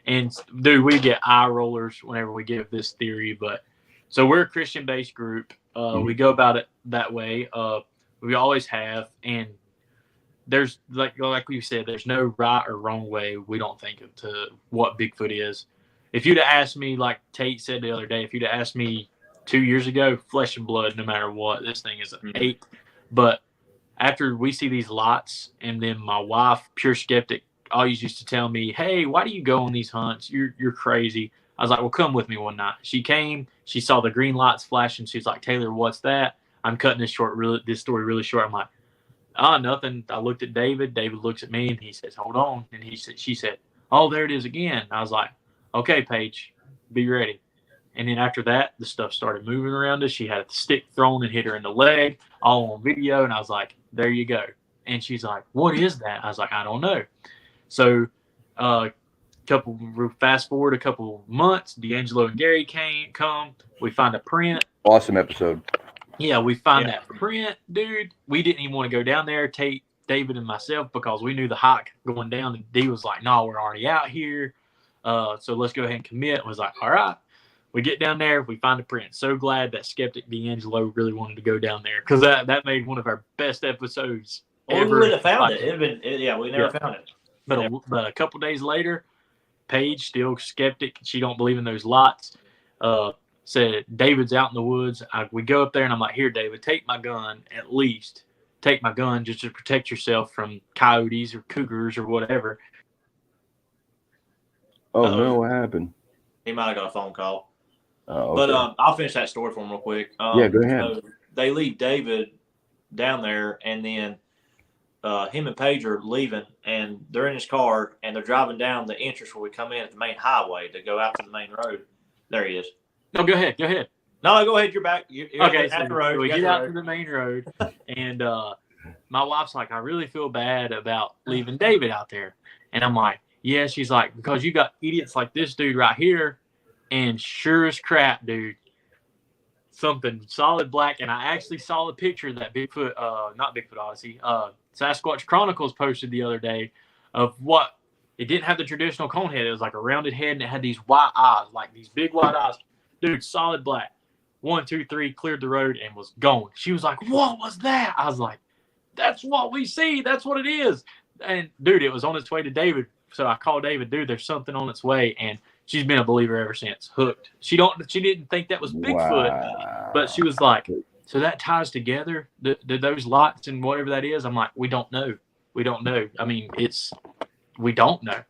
And dude, we get eye rollers whenever we give this theory. But so we're a Christian-based group. We go about it that way. We always have, and there's like you said, there's no right or wrong way, we don't think, to what Bigfoot is. If you'd have asked me, like Tate said the other day, if you'd have asked me 2 years ago, flesh and blood, no matter what, this thing is an 8. But after we see these lights, and then my wife, pure skeptic, always used to tell me, hey, why do you go on these hunts? You're crazy. I was like, well, come with me one night. She came, she saw the green lights flashing. She's like, Taylor, what's that? I'm cutting this story really short. I'm like, nothing. I looked at David. David looks at me and he says, hold on. And she said, oh, there it is again. I was like, okay, Paige, be ready. And then after that, the stuff started moving around us. She had a stick thrown and hit her in the leg, all on video. And I was like, there you go. And she's like, what is that? I was like, I don't know. So fast forward a couple months, D'Angelo and Gary come. We find a print. Awesome episode. Yeah, we find that print, dude. We didn't even want to go down there, Tate, David, and myself, because we knew the hike going down. And D was like, no, we're already out here. So let's go ahead and commit. I was like, all right. We get down there, we find a print. So glad that Skeptic D'Angelo really wanted to go down there, because that made one of our best episodes ever. We would have found it. It'd been, we never found it. But a couple days later, Paige, still skeptic, she don't believe in those lots, said David's out in the woods. We go up there, and I'm like, here, David, take my gun, at least. Take my gun just to protect yourself from coyotes or cougars or whatever. Oh, no, what happened? He might have got a phone call. Oh, okay. But I'll finish that story for him real quick. Yeah, go ahead. So they leave David down there, and then him and Paige are leaving, and they're in his car, and they're driving down the entrance where we come in at the main highway to go out to the main road. There he is. No, go ahead. No, go ahead. You're back. You're okay, at so the road. we get out to the main road, and my wife's like, I really feel bad about leaving David out there. And I'm like, yeah. She's like, because you got idiots like this dude right here. And sure as crap, dude, something solid black. And I actually saw the picture that Bigfoot, not Bigfoot Odyssey, Sasquatch Chronicles posted the other day of what, it didn't have the traditional cone head. It was like a rounded head, and it had these white eyes, like these big white eyes. Dude, solid black. 1, 2, 3, cleared the road and was gone. She was like, what was that? I was like, that's what we see. That's what it is. And dude, it was on its way to David. So I called David, dude, there's something on its way. And she's been a believer ever since. Hooked. She didn't think that was Bigfoot, but she was like, so that ties together those lots and whatever that is. I'm like, we don't know. I mean, we don't know.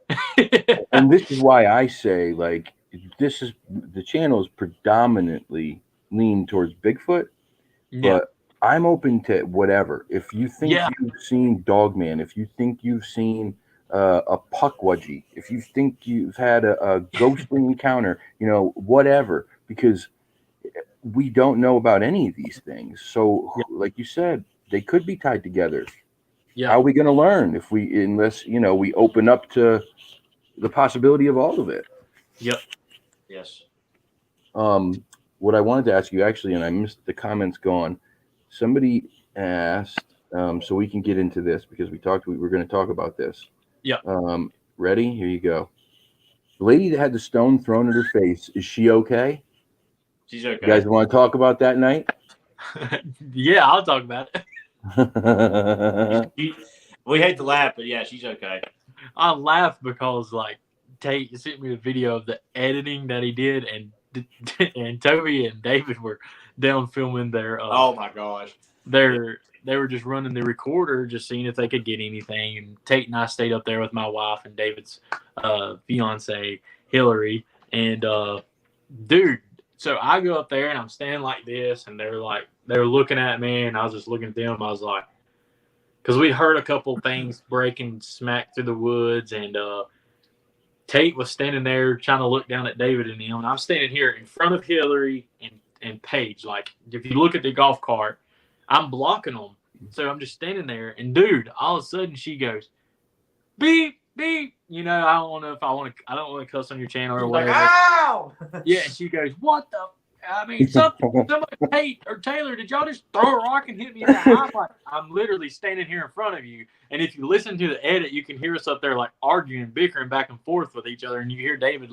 And this is why I say, like, the channel is predominantly lean towards Bigfoot, but I'm open to whatever. If you think you've seen Dogman, if you think you've seen a Puckwudgie, if you think you've had a ghostly encounter, whatever, because we don't know about any of these things. So, like you said, they could be tied together. Yeah. How are we going to learn unless we open up to the possibility of all of it? Yep. Yes. What I wanted to ask you actually, and I missed the comments gone. Somebody asked, so we can get into this because we were going to talk about this. Yeah. Ready? Here you go. The lady that had the stone thrown at her face, is she okay? She's okay. You guys want to talk about that night? Yeah, I'll talk about it. We hate to laugh, but yeah, she's okay. I laugh because Tate sent me the video of the editing that he did, and Toby and David were down filming their. Oh my gosh! They were just running the recorder, just seeing if they could get anything. And Tate and I stayed up there with my wife and David's fiance Hillary. And dude, so I go up there and I'm standing like this, and they were looking at me, and I was just looking at them. I was like, because we heard a couple things breaking smack through the woods, and Tate was standing there trying to look down at David and him, and I'm standing here in front of Hillary and Paige. Like, if you look at the golf cart, I'm blocking them. So I'm just standing there, and dude, all of a sudden she goes, beep, beep. I don't want to cuss on your channel or whatever. Like, ow! Yeah, and she goes, what the? I mean, somebody, Tate or Taylor, did y'all just throw a rock and hit me in the eye? I'm literally standing here in front of you. And if you listen to the edit, you can hear us up there arguing, bickering back and forth with each other. And you hear David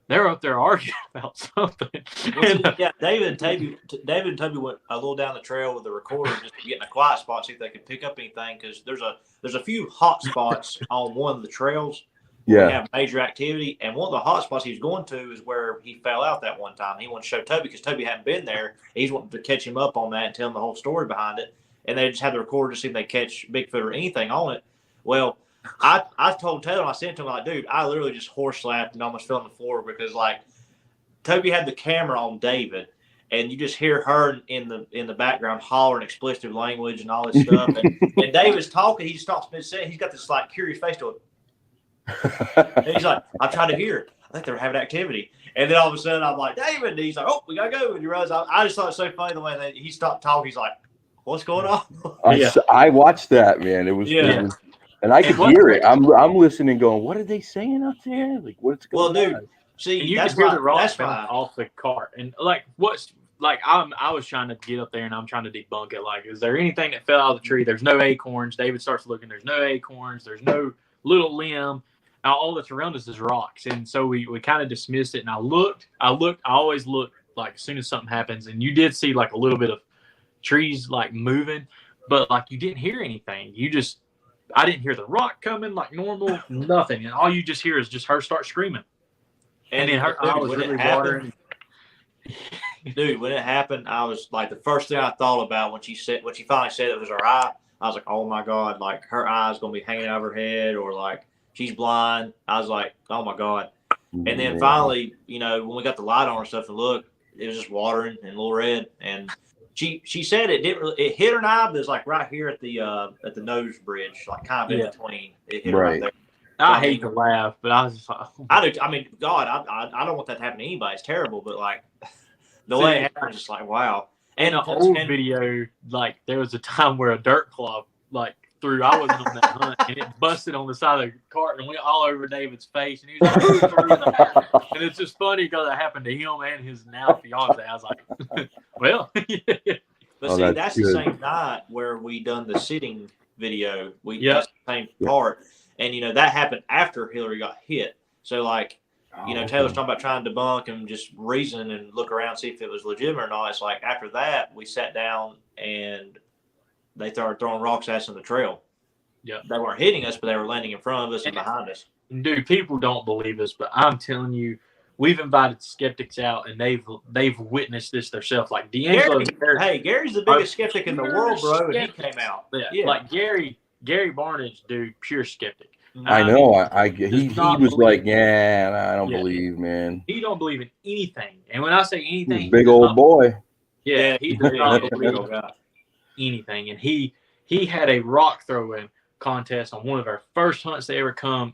they're up there arguing about something. Yeah, David and Toby went a little down the trail with the recorder just to get in a quiet spot, see if they could pick up anything. Because there's a few hot spots on one of the trails. Yeah, we have major activity, and one of the hot spots he was going to is where he fell out that one time. He wanted to show Toby because Toby hadn't been there. He's wanting to catch him up on that and tell him the whole story behind it. And they just had the recorder to see if they catch Bigfoot or anything on it. Well, I told Taylor, I sent to him dude, I literally just horse slapped and almost fell on the floor because Toby had the camera on David, and you just hear her in the background hollering expletive language and all this stuff. And David's talking, he stops mid-sentence. He's got this curious face to it. And he's like, I'm trying to hear. I think they were having activity. And then all of a sudden, I'm like, David. And he's like, oh, we got to go. And you realize, I just thought it was so funny the way that he stopped talking. He's like, what's going on? I watched that, man. It was, and I could hear it. I'm listening, going, what are they saying out there? Like, what's going on? Dude, see, and you that's can hear why, the rock that's why. off the cart. And like, I was trying to get up there and I'm trying to debunk it. Like, is there anything that fell out of the tree? There's no acorns. David starts looking. There's no acorns. There's no little limb. All that's around us is rocks. And so we kind of dismissed it. And I always look like as soon as something happens. And you did see like a little bit of trees like moving, but like you didn't hear anything. I didn't hear the rock coming like normal, nothing. And all you just hear is just her start screaming. And then her eye was really watering. Dude, when it happened, I was like, the first thing I thought about when she finally said it was her eye, I was like, oh my God, like her eye's going to be hanging out of her head, or like she's blind. I was like, oh my God. And then finally, when we got the light on and stuff and look, it was just watering and a little red. And she said it hit her eye, but it was like right here at the nose bridge, like kind of in between. It hit her right there. I hate to laugh, but I was just like, oh I do. I mean, God, I don't want that to happen to anybody. It's terrible, but like the way it happened, just like, wow. And an old video, like there was a time where a dirt clod like threw. I wasn't on that hunt, and it busted on the side of the cart and went all over David's face, and he was like, and it's just funny because it happened to him and his now fiance. I was like, well, but see, that's good. The same night where we done the sitting video. That's the same part. And, that happened after Hillary got hit. So, like, Taylor's talking about trying to debunk and just reason and look around, see if it was legitimate or not. It's like after that, we sat down and they started throwing rocks at us in the trail. Yeah. They weren't hitting us, but they were landing in front of us and behind us. Dude, people don't believe us, but I'm telling you, we've invited skeptics out, and they've witnessed this themselves. Like D'Angelo. Gary's the biggest skeptic in the world, bro, and he came out. Yeah. Like Gary Barnage, dude, pure skeptic. I know. He was like, I don't believe, man. He don't believe in anything. And when I say anything, big old boy. Yeah, he does not believe in anything. And he had a rock throwing contest on one of our first hunts they ever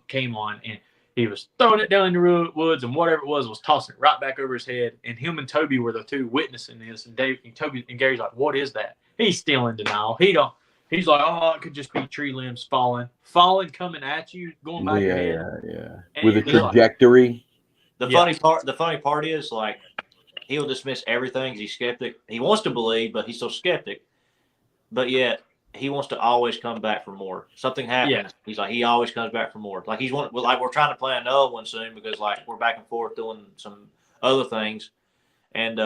came on, and he was throwing it down in the woods, and whatever it was tossing it right back over his head. And him and Toby were the two witnessing this. And Toby and Gary's like, "What is that?" He's still in denial. He's like, "Oh, it could just be tree limbs falling, coming at you, going by your head." Yeah. With a trajectory. The funny part is, like, he'll dismiss everything because he's skeptic. He wants to believe, but he's still skeptic. But yet he wants to always come back for more. Something happens. Yeah. He's like, he always comes back for more. Like we're trying to plan another one soon because like we're back and forth doing some other things, and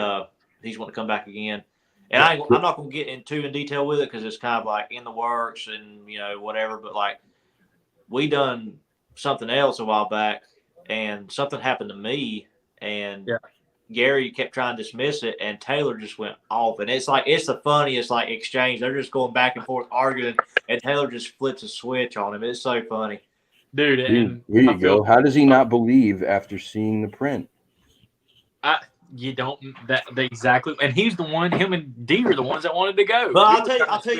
he's wanting to come back again. And I'm not going to get in detail with it because it's kind of like in the works and, whatever. But, like, we done something else a while back and something happened to me. And Gary kept trying to dismiss it and Taylor just went off. And it's the funniest, like, exchange. They're just going back and forth arguing and Taylor just flips a switch on him. It's so funny. Dude, and here you go. How does he not believe after seeing the print? You don't exactly, and he's the one. Him and Dee are the ones that wanted to go. But I'll tell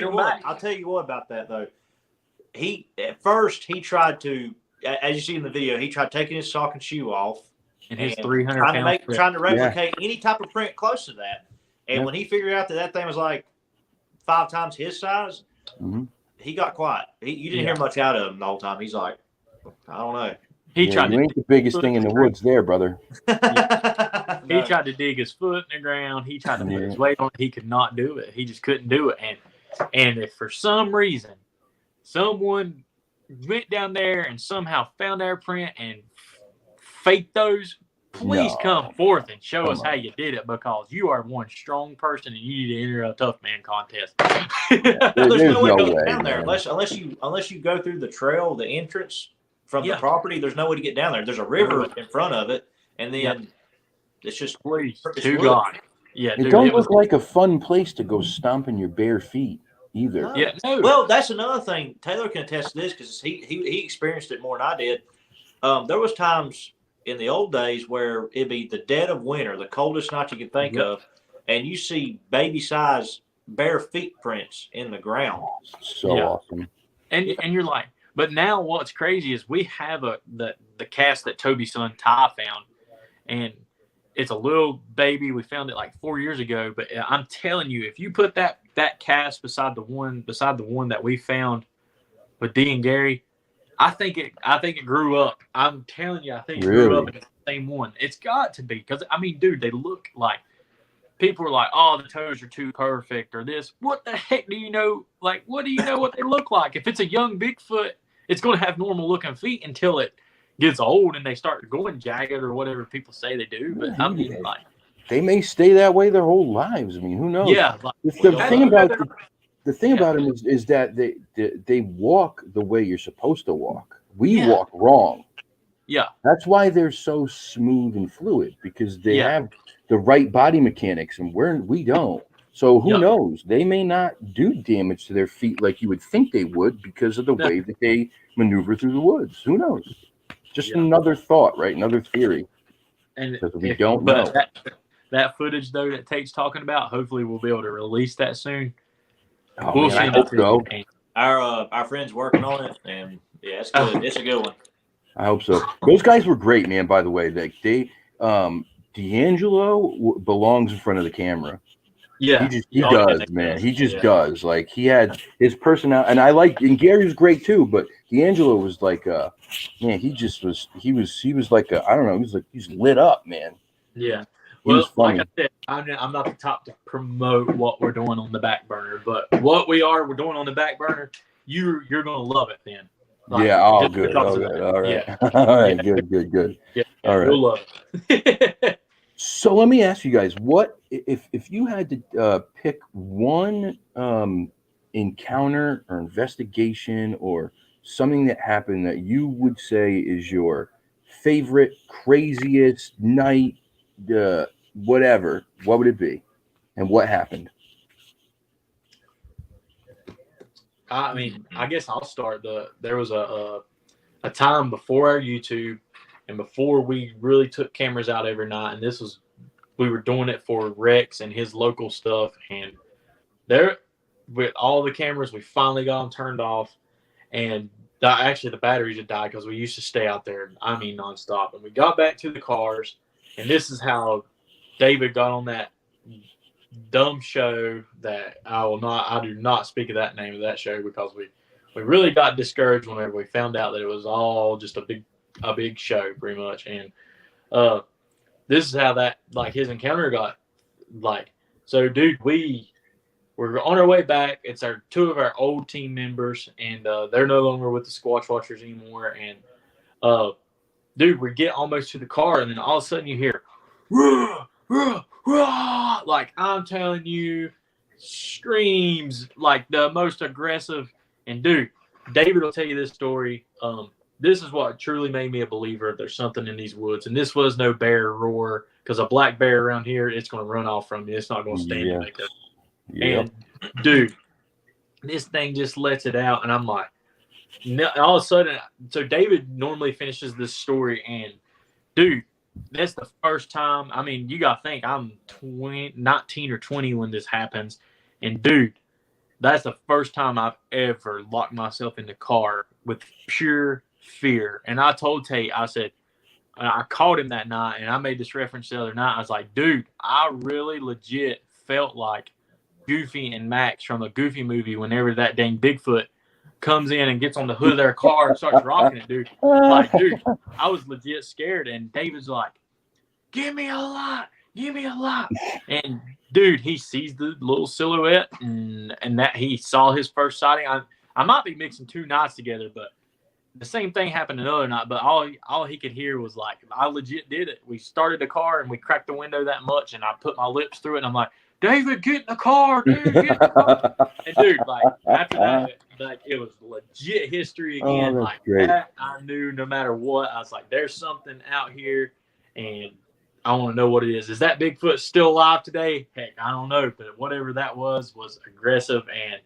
you what about that though. At first he tried to, as you see in the video, he tried taking his sock and shoe off, and his 300 trying to replicate any type of print close to that. And when he figured out that thing was like 5 times his size, he got quiet. You didn't hear much out of him the whole time. He's like, I don't know. You ain't the biggest thing in the woods there, brother. He tried to dig his foot in the ground. He tried to put his weight on it. He could not do it. He just couldn't do it. And if for some reason someone went down there and somehow found our print and faked those, please come forth and show us how you did it, because you are one strong person and you need to enter a tough man contest. There's no way to get down there unless you go through the trail, the entrance from the property. There's no way to get down there. There's a river in front of it, and then it's just to God. Yeah, it don't look like a fun place to go stomping your bare feet either. No. Yeah, no. Well, that's another thing. Taylor can attest to this because he experienced it more than I did. There was times in the old days where it'd be the dead of winter, the coldest night you can think of, and you see baby size bare feet prints in the ground. So awesome. And you're like, But now what's crazy is we have the cast that Toby's son Ty found, and it's a little baby. We found it like 4 years ago. But I'm telling you, if you put that cast beside the one that we found with Dee and Gary, I think it grew up. I'm telling you, I think it grew up in the same one. It's got to be, because I mean, dude, they look like, people are like, oh, the toes are too perfect or this. What the heck do you know? Like, what do you know what they look like? If it's a young Bigfoot, it's going to have normal looking feet until it gets old and they start going jagged or whatever people say they do. But I mean, like, they may stay that way their whole lives. I mean, who knows? Yeah. Like, the thing about them is that they walk the way you're supposed to walk. We walk wrong. Yeah. That's why they're so smooth and fluid, because they have the right body mechanics and we don't. So who knows? They may not do damage to their feet like you would think they would because of the way that they maneuver through the woods. Who knows? Just another thought, right? Another theory. And we don't know. That footage, though, that Tate's talking about, hopefully we'll be able to release that soon. Oh, we'll see. I hope so. Our friend's working on it, and yeah, it's good. It's a good one. I hope so. Those guys were great, man. By the way, D'Angelo belongs in front of the camera. Yeah, he does, man. He just does. Like, he had his personality, and Gary was great too. But D'Angelo was like, man, he was like I don't know, he's lit up, man. Yeah. Well, like I said, I'm not the top to promote what we're doing on the back burner, but what we're doing on the back burner, you're gonna love it then. Like, yeah. Oh, good. All right. Yeah. All right. Yeah. Good. Yeah. All right. You'll love it. So let me ask you guys, what if you had to pick one encounter or investigation or something that happened that you would say is your favorite, craziest night, whatever, what would it be, and what happened? I mean, I guess I'll start. There was a time before our YouTube and before we really took cameras out every night, and we were doing it for Rex and his local stuff, and there, with all the cameras, we finally got them turned off, and actually the batteries had died because we used to stay out there, I mean, nonstop, and we got back to the cars, and this is how David got on that dumb show that I do not speak of that name of that show, because we really got discouraged whenever we found out that it was all just a big show pretty much. And this is how that, like, his encounter got, like, so dude, we're on our way back. It's two of our old team members, and they're no longer with the Squatch Watchers anymore. And dude, we get almost to the car, and then all of a sudden you hear, "Rah, rah, rah," like, I'm telling you, screams, like the most aggressive. And dude, David will tell you this story. This is what truly made me a believer. There's something in these woods, and this was no bear roar, because a black bear around here, it's going to run off from you. It's not going to stand you like that. And dude, this thing just lets it out, and I'm like, all of a sudden, so David normally finishes this story, and dude, that's the first time. I mean, you got to think, I'm 19 or 20 when this happens, and dude, that's the first time I've ever locked myself in the car with pure fear. And I told Tate, I said, I called him that night, and I made this reference the other night. I was like, dude, I really legit felt like Goofy and Max from a Goofy movie whenever that dang Bigfoot comes in and gets on the hood of their car and starts rocking it, dude. Like, dude, I was legit scared. And David's like, give me a lot. And dude, he sees the little silhouette, and that he saw his first sighting. I might be mixing two nights together, but the same thing happened another night. But all he could hear was like, I legit did it. We started the car and we cracked the window that much, and I put my lips through it, and I'm like, David, get in the car, dude, get in the car. And dude, like, after that, like, it was legit history again. Like, great. That I knew no matter what, I was like, there's something out here, and I want to know what it is. Is that Bigfoot still alive today? Heck, I don't know. But whatever that was aggressive. And,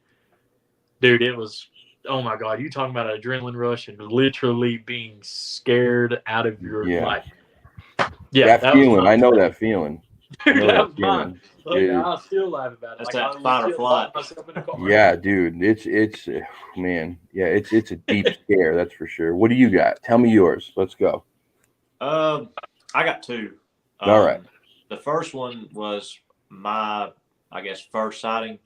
dude, it was, oh, my God. You talking about an adrenaline rush and literally being scared out of your life. Yeah, that feeling. I know that feeling. Dude, No, that was yeah, mine. Look, dude. I'll still laugh about it. That's Like, that I fight or legit flight. locked myself in the car. Yeah, dude. It's man. Yeah, it's a deep scare, that's for sure. What do you got? Tell me yours. Let's go. I got two. All right. The first one was my, I guess, first sighting,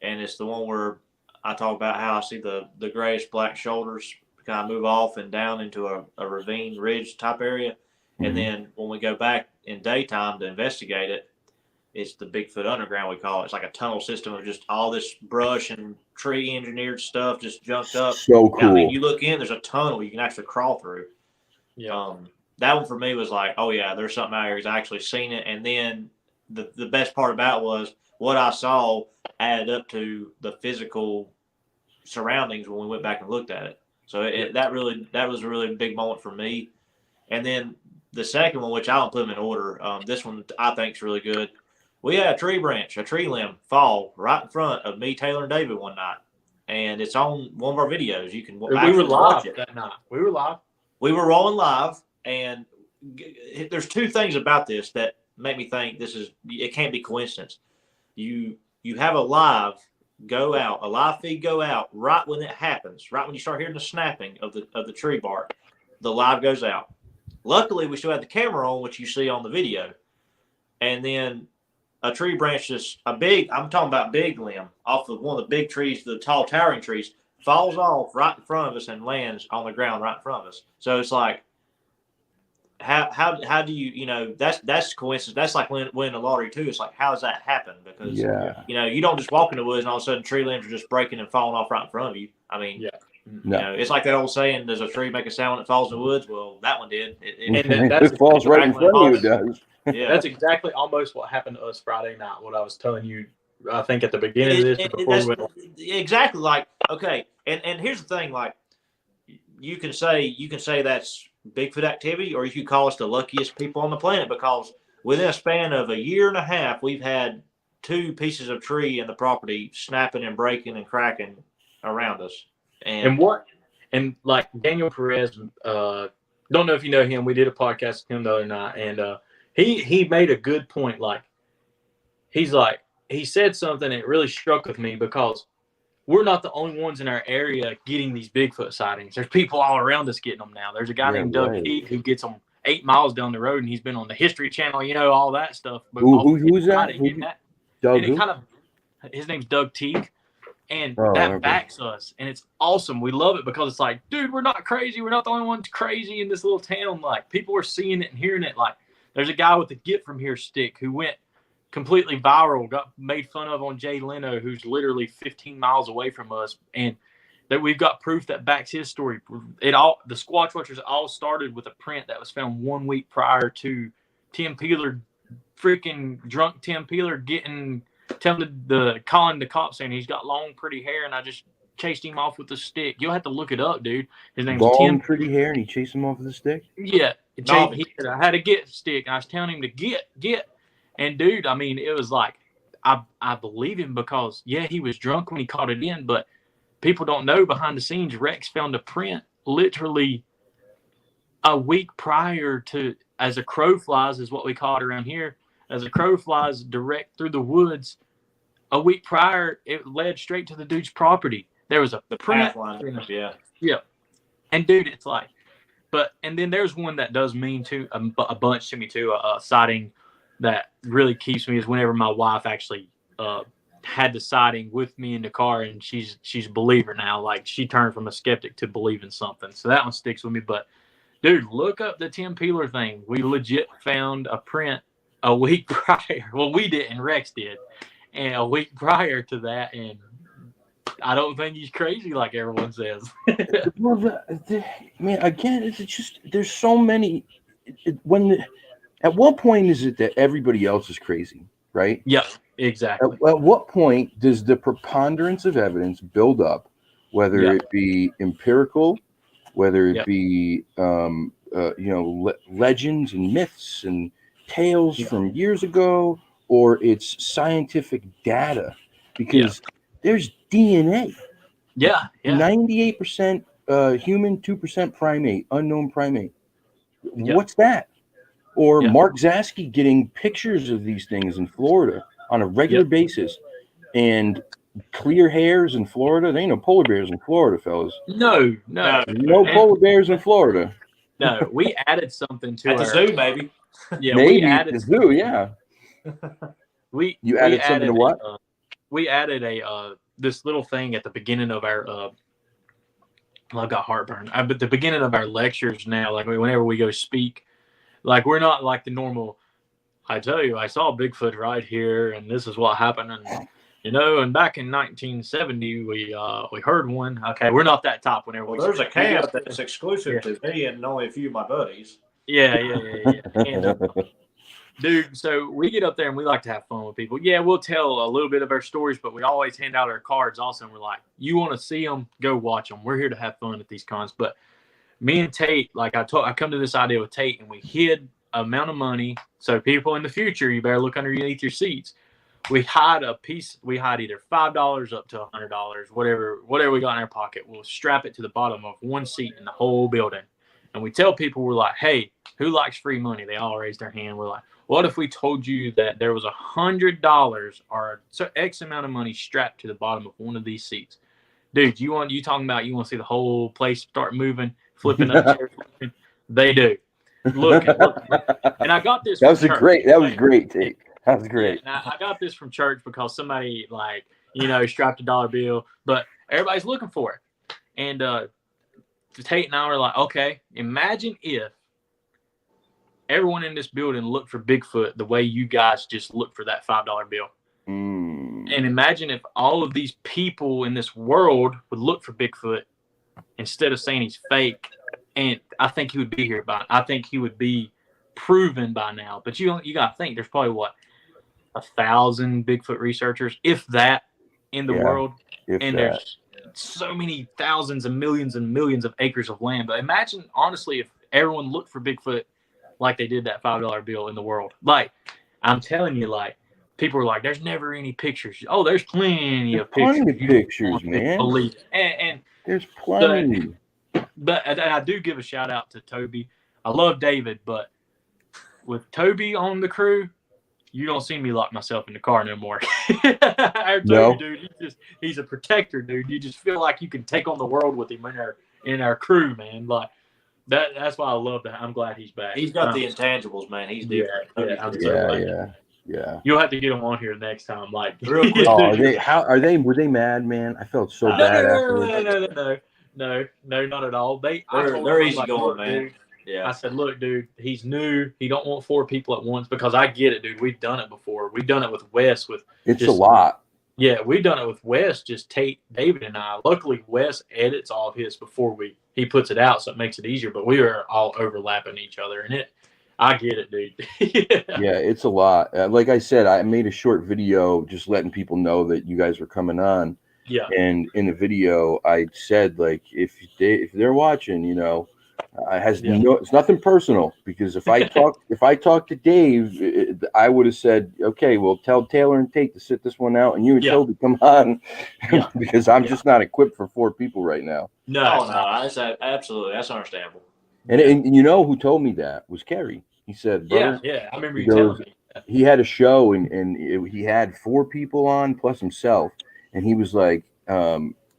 and it's the one where I talk about how I see the grayish black shoulders kind of move off and down into a ravine ridge type area. And then when we go back in daytime to investigate it, it's the Bigfoot Underground, we call it. It's like a tunnel system of just all this brush and tree engineered stuff just junked up. So cool. I mean, you look in, there's a tunnel you can actually crawl through. Yeah. That one for me was like, oh yeah, there's something out here. He's actually seen it. And then the best part about it was what I saw added up to the physical surroundings when we went back and looked at it. So that was a really big moment for me. And then the second one, which I don't put them in order, this one I think is really good. We had a tree limb fall right in front of me, Taylor, and David one night. And it's on one of our videos. You can We were actually live watch it. that night. We were live. We were rolling live, and there's two things about this that make me think it can't be coincidence. You have a live feed go out right when it happens, right when you start hearing the snapping of the tree bark, the live goes out. Luckily, we still had the camera on, which you see on the video, and then a tree branch, I'm talking about big limb, off of one of the big trees, the tall towering trees, falls off right in front of us and lands on the ground right in front of us. So it's like, how do you that's coincidence. That's like winning the lottery too. It's like, how does that happen? Because you don't just walk in the woods and all of a sudden tree limbs are just breaking and falling off right in front of you. I mean, it's like that old saying, does a tree make a sound when it falls in the woods? Well, that one did. It falls right in front of you. It does. Yeah. That's exactly almost what happened to us Friday night. What I was telling you, I think at the beginning of this, before we went. Exactly. Like, okay, and here's the thing. Like, you can say that's Bigfoot activity, or you could call us the luckiest people on the planet, because within a span of a year and a half, we've had 2 pieces of tree in the property snapping and breaking and cracking around us. And like Daniel Perez, don't know if you know him. We did a podcast with him the other night, and he made a good point. Like, he said something that really struck with me, because we're not the only ones in our area getting these Bigfoot sightings. There's people all around us getting them now. There's a guy named Doug Tate who gets them 8 miles down the road, and he's been on the History Channel, all that stuff. But who's that? Doug, his name's Doug Teague, and that backs us, and it's awesome. We love it because it's like, dude, we're not crazy. We're not the only ones crazy in this little town. Like, people are seeing it and hearing it. Like, there's a guy with the Get From Here stick who went completely viral, got made fun of on Jay Leno, who's literally 15 miles away from us, and that we've got proof that backs his story. The Squatch Watchers all started with a print that was found 1 week prior to Tim Peeler, freaking drunk Tim Peeler, calling the cops saying he's got long, pretty hair, and I just chased him off with a stick. You'll have to look it up, dude. His name's Tim. Pretty hair, and he chased him off with a stick? Yeah. He said, I had to get stick, and I was telling him to get. And dude, I mean, it was like, I believe him, because he was drunk when he caught it in, but people don't know behind the scenes, Rex found a print literally a week prior to, as a crow flies is what we call it around here, as a crow flies direct through the woods. A week prior, it led straight to the dude's property. There was a print. Yeah. And dude, it's like, and then there's one that does mean to a bunch to me too, a sighting that really keeps me, is whenever my wife actually had the sighting with me in the car, and she's a believer now. Like, she turned from a skeptic to believing something. So that one sticks with me. But dude, look up the Tim Peeler thing. We legit found a print a week prior. Well, we didn't, Rex did. And a week prior to that, and I don't think he's crazy like everyone says. Well, man, again, it's just, there's so many. At what point is it that everybody else is crazy, right? Yeah, exactly. At what point does the preponderance of evidence build up, whether it be empirical, whether it be legends and myths and tales from years ago, or it's scientific data? Because there's DNA. 98% human, 2% primate, unknown primate. What's that? Or Mark Zaski getting pictures of these things in Florida on a regular basis, and clear hairs in Florida. There ain't no polar bears in Florida, fellas. No Polar bears in Florida. No, we added something to at the zoo, maybe. Yeah, maybe we added the zoo. Yeah, we added something to what? We added a this little thing at the beginning of our. Well, I've got heartburn. But the beginning of our lectures now, like whenever we go speak, like we're not like the normal. I tell you, I saw Bigfoot right here, and this is what happened, and and back in 1970, we heard one. Okay, we're not that top. Whenever there's a camp that's exclusive to me and only a few of my buddies. Yeah. And, dude, so we get up there and we like to have fun with people. Yeah, we'll tell a little bit of our stories, but we always hand out our cards also. And we're like, you want to see them? Go watch them. We're here to have fun at these cons. But me and Tate, like I come to this idea with Tate, and we hid amount of money. So people in the future, you better look underneath your seats. We hide a piece. We hide either $5 up to $100, whatever we got in our pocket. We'll strap it to the bottom of one seat in the whole building. And we tell people, we're like, hey, who likes free money? They all raise their hand. We're like, what if we told you that there was $100 or X amount of money strapped to the bottom of one of these seats? Dude, you talking about you want to see the whole place start moving, flipping up chairs? They do. Look. And I got this. That was great, Tate. That was great. Yeah, I got this from church because somebody strapped a dollar bill, but everybody's looking for it. And Tate and I were like, okay, imagine if everyone in this building looked for Bigfoot the way you guys just look for that $5 bill. And imagine if all of these people in this world would look for Bigfoot instead of saying he's fake. And I think he would be here I think he would be proven by now. But you got to think there's probably 1,000 Bigfoot researchers, if that, in the world. There's so many thousands and millions of acres of land. But imagine, honestly, if everyone looked for Bigfoot like they did that $5 bill in the world. Like, I'm telling you, like, people were like, there's never any pictures. Oh, there's plenty of pictures. Plenty of pictures, man. And there's plenty. But I do give a shout out to Toby. I love David, but with Toby on the crew, you don't see me lock myself in the car no more. Our Toby, dude, he's a protector, dude. You just feel like you can take on the world with him in our crew, man. Like that's why I love that. I'm glad he's back. He's got the intangibles, man. He's different. Yeah. You'll have to get him on here next time. Like, real quick. Were they mad, man? I felt so bad afterwards. No, not at all. They're easy going, man. Dude, I said, look, dude, he's new. He don't want 4 people at once, because I get it, dude. We've done it before. We've done it with Wes. It's a lot. Yeah, we've done it with Wes, just Tate, David, and I. Luckily, Wes edits all of his before he puts it out, so it makes it easier. But we are all overlapping each other, and I get it, dude. Yeah, it's a lot. Like I said, I made a short video just letting people know that you guys were coming on. Yeah. And in the video, I said, like, if they're watching, it's nothing personal, because if I talk to Dave, I would have said, okay, well, tell Taylor and Tate to sit this one out, and you and Toby come on, because I'm just not equipped for 4 people right now. No, that's absolutely, that's understandable. And you know who told me that was Kerry. He said, brother, I remember you telling me. He had a show and he had 4 people on plus himself. And he was like,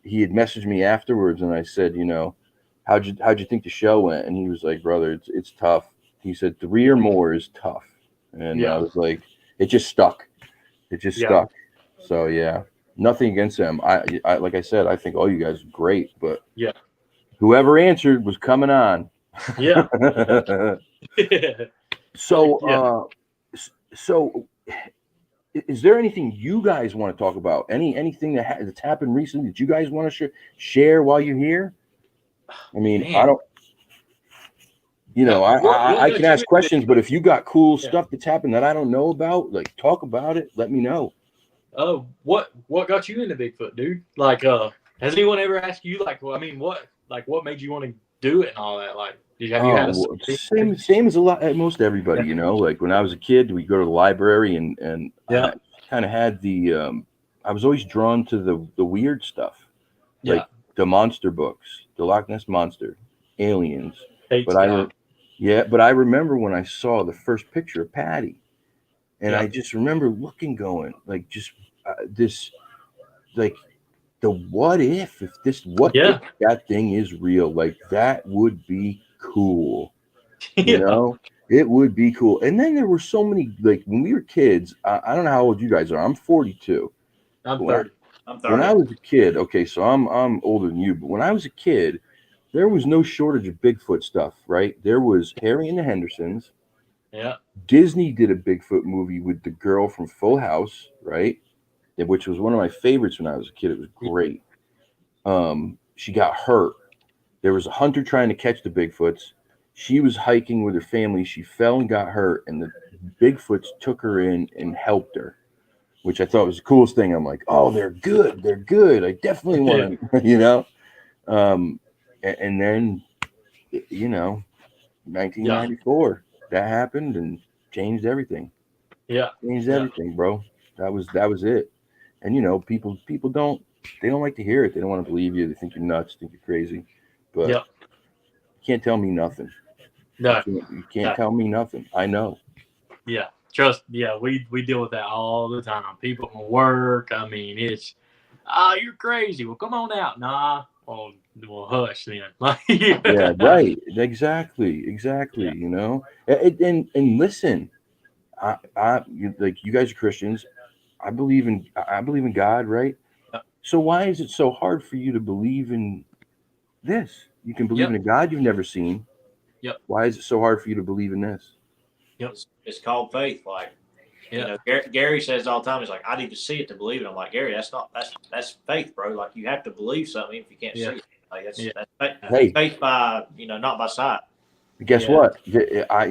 he had messaged me afterwards, and I said, how'd you think the show went? And he was like, brother, it's tough. He said 3 or more is tough. And I was like, it just stuck. Stuck. So yeah, nothing against them. I like I said, I think all you guys are great, but whoever answered was coming on. Yeah. So is there anything you guys want to talk about? Anything that's happened recently that you guys want to share while you're here? I mean, man. I don't. I can ask questions, but if you got cool stuff that's happened that I don't know about, like, talk about it. Let me know. Oh, what got you into Bigfoot, dude? Like, has anyone ever asked you, like, well, I mean, what made you want to do it and all that? Like, have you had same as most everybody, like when I was a kid, we'd go to the library and I kind of had I was always drawn to the weird stuff, like the monster books, the Loch Ness Monster, aliens. Yeah, but I remember when I saw the first picture of Patty, and Yeah. I just remember looking, going like, just this, like the what if what if Yeah. that thing is real? Like that would be cool, you Yeah. know. It would be cool. And then there were so many, like when we were kids. I don't know how old you guys are. I'm 42. I'm When I, 30. I'm when 30. I was a kid, okay, so I'm older than you, but when I was a kid, there was no shortage of Bigfoot stuff, right? There was Harry and the Hendersons. Yeah. Disney did a Bigfoot movie with the girl from Full House, right? Which was one of my favorites when I was a kid. It was great. She got hurt. There was a hunter trying to catch the Bigfoots. She was hiking with her family. She fell and got hurt, and the Bigfoots took her in and helped her, which I thought was the coolest thing. I'm like, oh, they're good. They're good. I definitely want to, you know. And then, you know, Yeah. 1994, that happened and changed everything. Yeah. Changed Yeah. everything, bro. That was it. And you know, people don't like to hear it. They don't want to believe you. They think you're nuts, think you're crazy. But Yeah. you can't tell me nothing. No. You can't No. tell me nothing. I know. Yeah. Trust. Yeah. We deal with that all the time. People from work. I mean, it's, you're crazy. Well, come on out. Nah. Well, hush then. Yeah, right. Exactly. Yeah. You know, and listen, like you guys are Christians. I believe in God, right? Yep. So why is it so hard for you to believe in this? You can believe Yep. in a God you've never seen. Yep. Why is it so hard for you to believe in this? Yep. It's called faith. Like, you Yeah. know, Gary says all the time, he's like, I need to see it to believe it. I'm like, Gary, that's faith, bro. Like, you have to believe something if you can't Yeah. see it. Like, Yeah. that's Hey, faith by, not by sight. guess Yeah. what?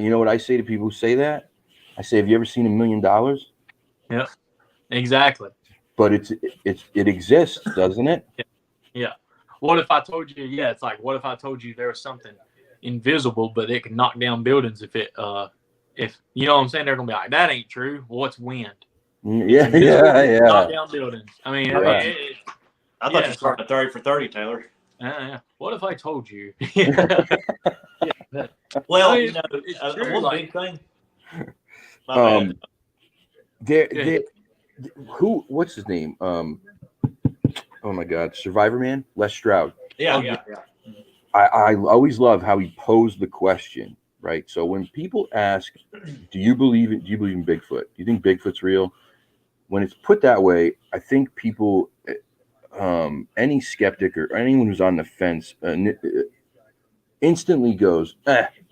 You know what I say to people who say that? I say, have you ever seen $1 million? Yep. Exactly. But it exists, doesn't it? Yeah. Yeah. What if I told you? Yeah. It's like, what if I told you there was something invisible, but it can knock down buildings if you know what I'm saying? They're gonna be like, that ain't true. Well, what's wind? It's Yeah, invisible, but it can knock yeah, down buildings. I mean, yeah. I thought yeah. you It's like, started a 30 for 30, Taylor. what if I told you? Yeah. Yeah. Well, I mean, it's true. one Like, big thing. My bad. There, what's his name? Oh my God, Survivor Man, Les Stroud. Yeah, oh, yeah. I always love how he posed the question, right? So when people ask, do you believe in Bigfoot? Do you think Bigfoot's real? When it's put that way, I think people, any skeptic or anyone who's on the fence, instantly goes,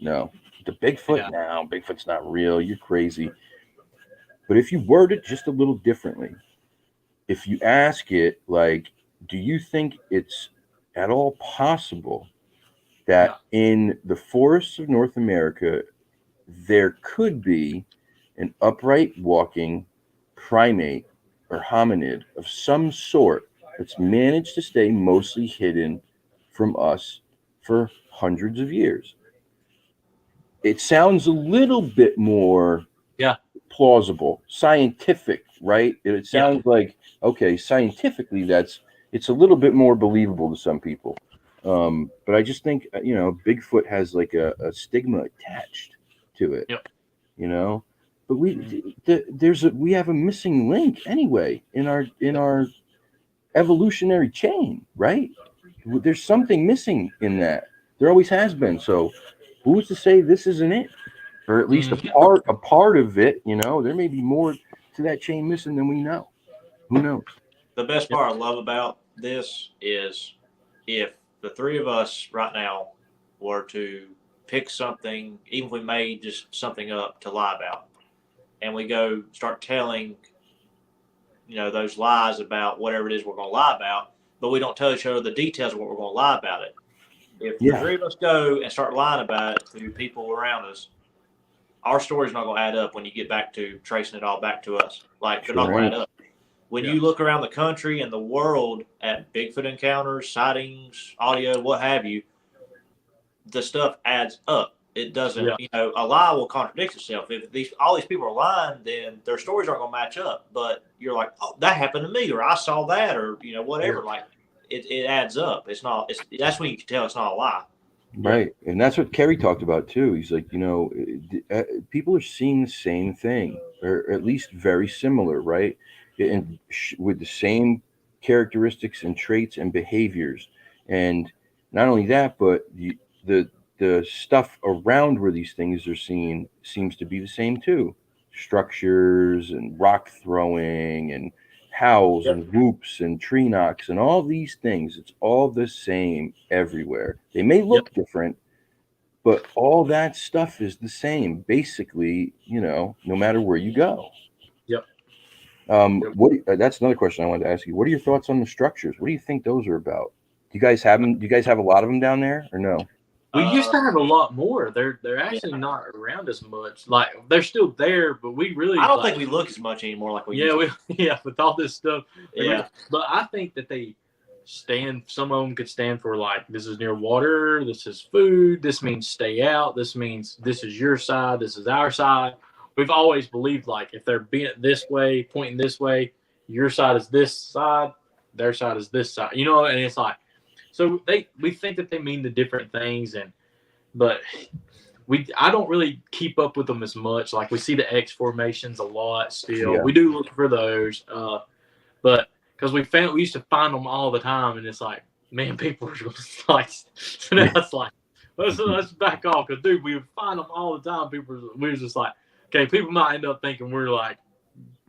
no, the Bigfoot, Yeah. no, Bigfoot's not real. You're crazy. But if you word it just a little differently, if you ask it like, do you think it's at all possible that in the forests of North America there could be an upright walking primate or hominid of some sort that's managed to stay mostly hidden from us for hundreds of years? It sounds a little bit more Yeah. plausible, scientific, right? It Yeah. sounds like, okay, scientifically it's a little bit more believable to some people. But I just think Bigfoot has like a stigma attached to it. Yep. You know, but we have a missing link anyway in our evolutionary chain, right? There's something missing in that. There always has been. So who's to say this isn't it? Or at least a part of it, there may be more to that chain missing than we know. Who knows? The best part I love about this is if the three of us right now were to pick something, even if we made just something up to lie about, and we go start telling, those lies about whatever it is we're going to lie about, but we don't tell each other the details of what we're going to lie about it. If the three of us go and start lying about it to people around us, our story's not going to add up when you get back to tracing it all back to us. Like, they're not going to add up. When you look around the country and the world at Bigfoot encounters, sightings, audio, what have you, the stuff adds up. It doesn't, a lie will contradict itself. If all these people are lying, then their stories aren't going to match up. But you're like, oh, that happened to me, or I saw that, or whatever. Like, it adds up. That's when you can tell it's not a lie. Right. And that's what Kerry talked about too. He's like, people are seeing the same thing, or at least very similar, right? And with the same characteristics and traits and behaviors. And not only that, but the the stuff around where these things are seen seems to be the same too. Structures and rock throwing and howls Yep. and whoops and tree knocks and all these things. It's all the same everywhere. They may look different, but all that stuff is the same, basically, no matter where you go. Yep. That's another question I wanted to ask you. What are your thoughts on the structures? What do you think those are about? Do you guys have them? Do you guys have a lot of them down there, or no? We used to have a lot more. They're actually not around as much. Like they're still there, but we really I don't think we look as much anymore like we used to. with all this stuff. Yeah. But I think that they stand. Some of them could stand for like this is near water. This is food. This means stay out. This means this is your side. This is our side. We've always believed like if they're being this way, pointing this way, your side is this side, their side is this side. And it's like. So we think that they mean the different things, but I don't really keep up with them as much. Like we see the X formations a lot still. Yeah. We do look for those, but because we used to find them all the time, and it's like, man, people are just like, so now it's like, let's back off, because dude, we would find them all the time. We were just like, okay, people might end up thinking we're like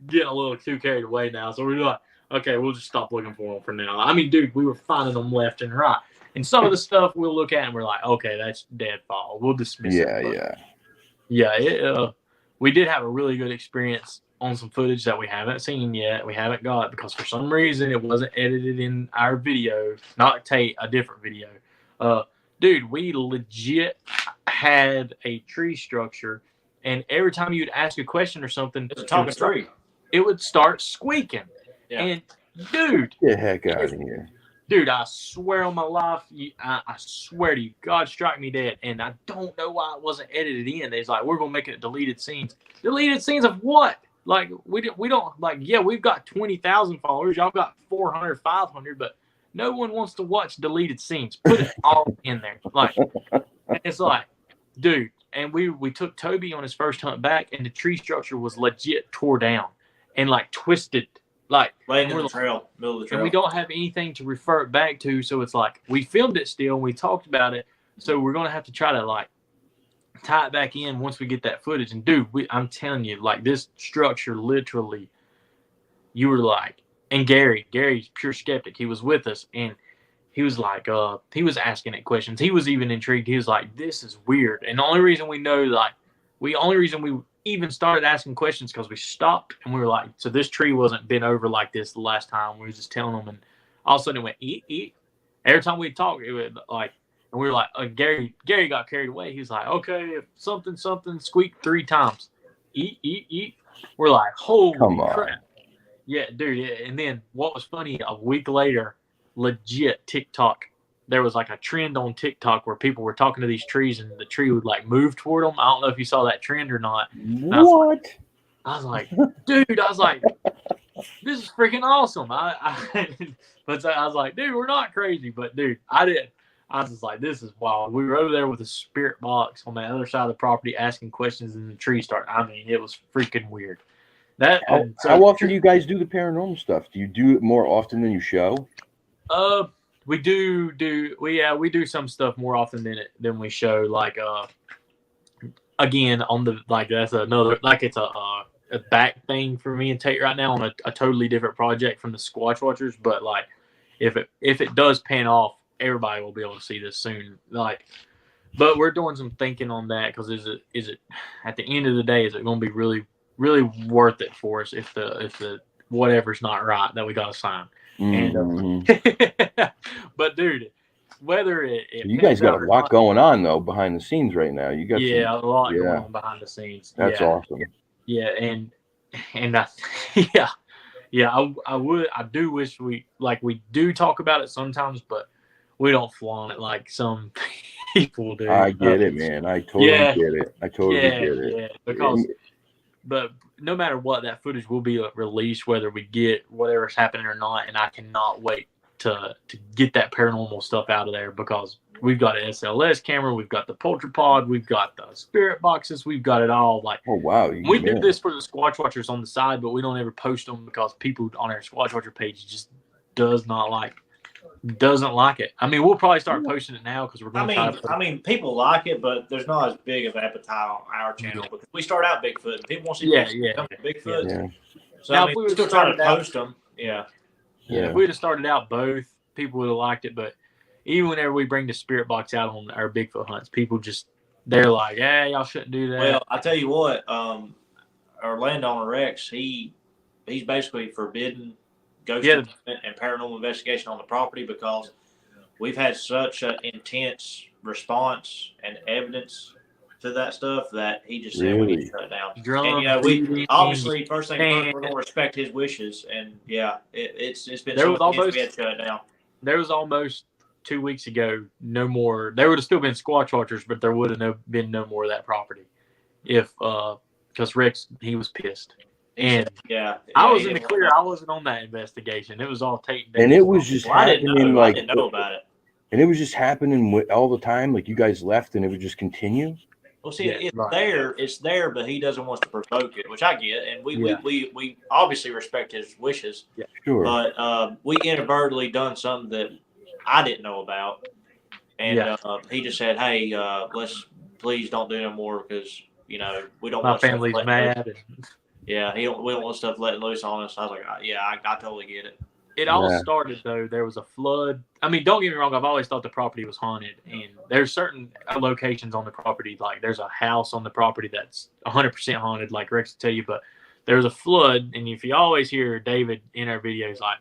getting a little too carried away now, so we're like. Okay, we'll just stop looking for them for now. I mean, dude, we were finding them left and right. And some of the stuff we'll look at and we're like, okay, that's deadfall. We'll dismiss it. Yeah. We did have a really good experience on some footage that we haven't seen yet. We haven't got because for some reason it wasn't edited in our video. Not Tate, a different video. Dude, we legit had a tree structure, and every time you'd ask a question or something, it would start squeaking. Yeah. And dude, get the heck out of here. Dude, I swear on my life, I swear to you, God strike me dead. And I don't know why it wasn't edited in. It's like, we're going to make it deleted scenes. Deleted scenes of what? Like, we don't, like, yeah, we've got 20,000 followers. Y'all got 400, 500, but no one wants to watch deleted scenes. Put it all in there. Like, it's like, dude, and we took Toby on his first hunt back, and the tree structure was legit tore down and, like, twisted. Like laying in the trail, middle of the trail. And we don't have anything to refer it back to, so it's like we filmed it still and we talked about it. So we're gonna have to try to like tie it back in once we get that footage. And dude, I'm telling you, like this structure literally, you were like, and Gary's pure skeptic. He was with us and he was like, he was asking it questions. He was even intrigued. He was like, this is weird. And the only reason we know we even started asking questions because we stopped and we were like, so this tree wasn't bent over like this the last time. We were just telling them, and all of a sudden it went eat. Every time we talk, it would like, and we were like, Gary got carried away. He was like, okay, if something squeaked 3 times, eat. We're like, holy crap. Yeah, dude. And then what was funny, a week later, legit TikTok. There was like a trend on TikTok where people were talking to these trees and the tree would like move toward them. I don't know if you saw that trend or not. What? I was like, dude, this is freaking awesome. But I was like, dude, we're not crazy. But dude, I was just like, this is wild. We were over there with a spirit box on the other side of the property asking questions and the tree started. I mean, it was freaking weird. How often do you guys do the paranormal stuff? Do you do it more often than you show? We do some stuff more often than we show. Like again on the like that's another like it's a back thing for me and Tate right now on a totally different project from the Squatch Watchers. But like if it does pan off, everybody will be able to see this soon. Like, but we're doing some thinking on that because is it at the end of the day is it going to be really really worth it for us if the whatever's not right that we got to sign. And but dude, whether you guys got a lot going on though behind the scenes right now. You got a lot going on behind the scenes. That's awesome. Yeah, and I do wish we do talk about it sometimes, but we don't flaunt it like some people do. I get it, man. I totally get it. I totally get it. Yeah, because but no matter what, that footage will be released, whether we get whatever's happening or not, and I cannot wait to get that paranormal stuff out of there, because we've got an SLS camera, we've got the Poultry Pod, we've got the spirit boxes, we've got it all. Like, oh wow, we do this for the Squatch Watchers on the side, but we don't ever post them because people on our Squatch Watcher page just doesn't like it. I mean, we'll probably start posting it now because we're going to. I mean, people like it, but there's not as big of appetite on our channel because we start out Bigfoot and people want to see Bigfoot. Yeah. So now, I mean, we still try to post them. Yeah. If we'd have started out both, people would have liked it. But even whenever we bring the spirit box out on our Bigfoot hunts, people they're like, "Hey, y'all shouldn't do that." Well, I tell you what, our landowner Rex, he's basically forbidden ghost and paranormal investigation on the property because we've had such an intense response and evidence to that stuff that he just said we need to shut it down. And we obviously first thing first, we're gonna respect his wishes, and it's been so intense we had to shut it down. There was almost 2 weeks ago no more. There would have still been Squatch Watchers, but there would have been no more of that property if because Rex, he was pissed. And I was in the clear. I wasn't on that investigation. It was all Tate. And it was just happening. I didn't know about it. And it was just happening all the time. Like, you guys left, and it would just continue. Well, see, it's there, but he doesn't want to provoke it, which I get, and we obviously respect his wishes. Yeah, sure. But we inadvertently done something that I didn't know about, and he just said, "Hey, let's please don't do no more because we don't." My family's mad. We don't want stuff letting loose on us. I was like, I totally get it. It all started, though. There was a flood. I mean, don't get me wrong. I've always thought the property was haunted. And there's certain locations on the property. Like, there's a house on the property that's 100% haunted, like Rex will tell you. But there was a flood. And if you always hear David in our videos like,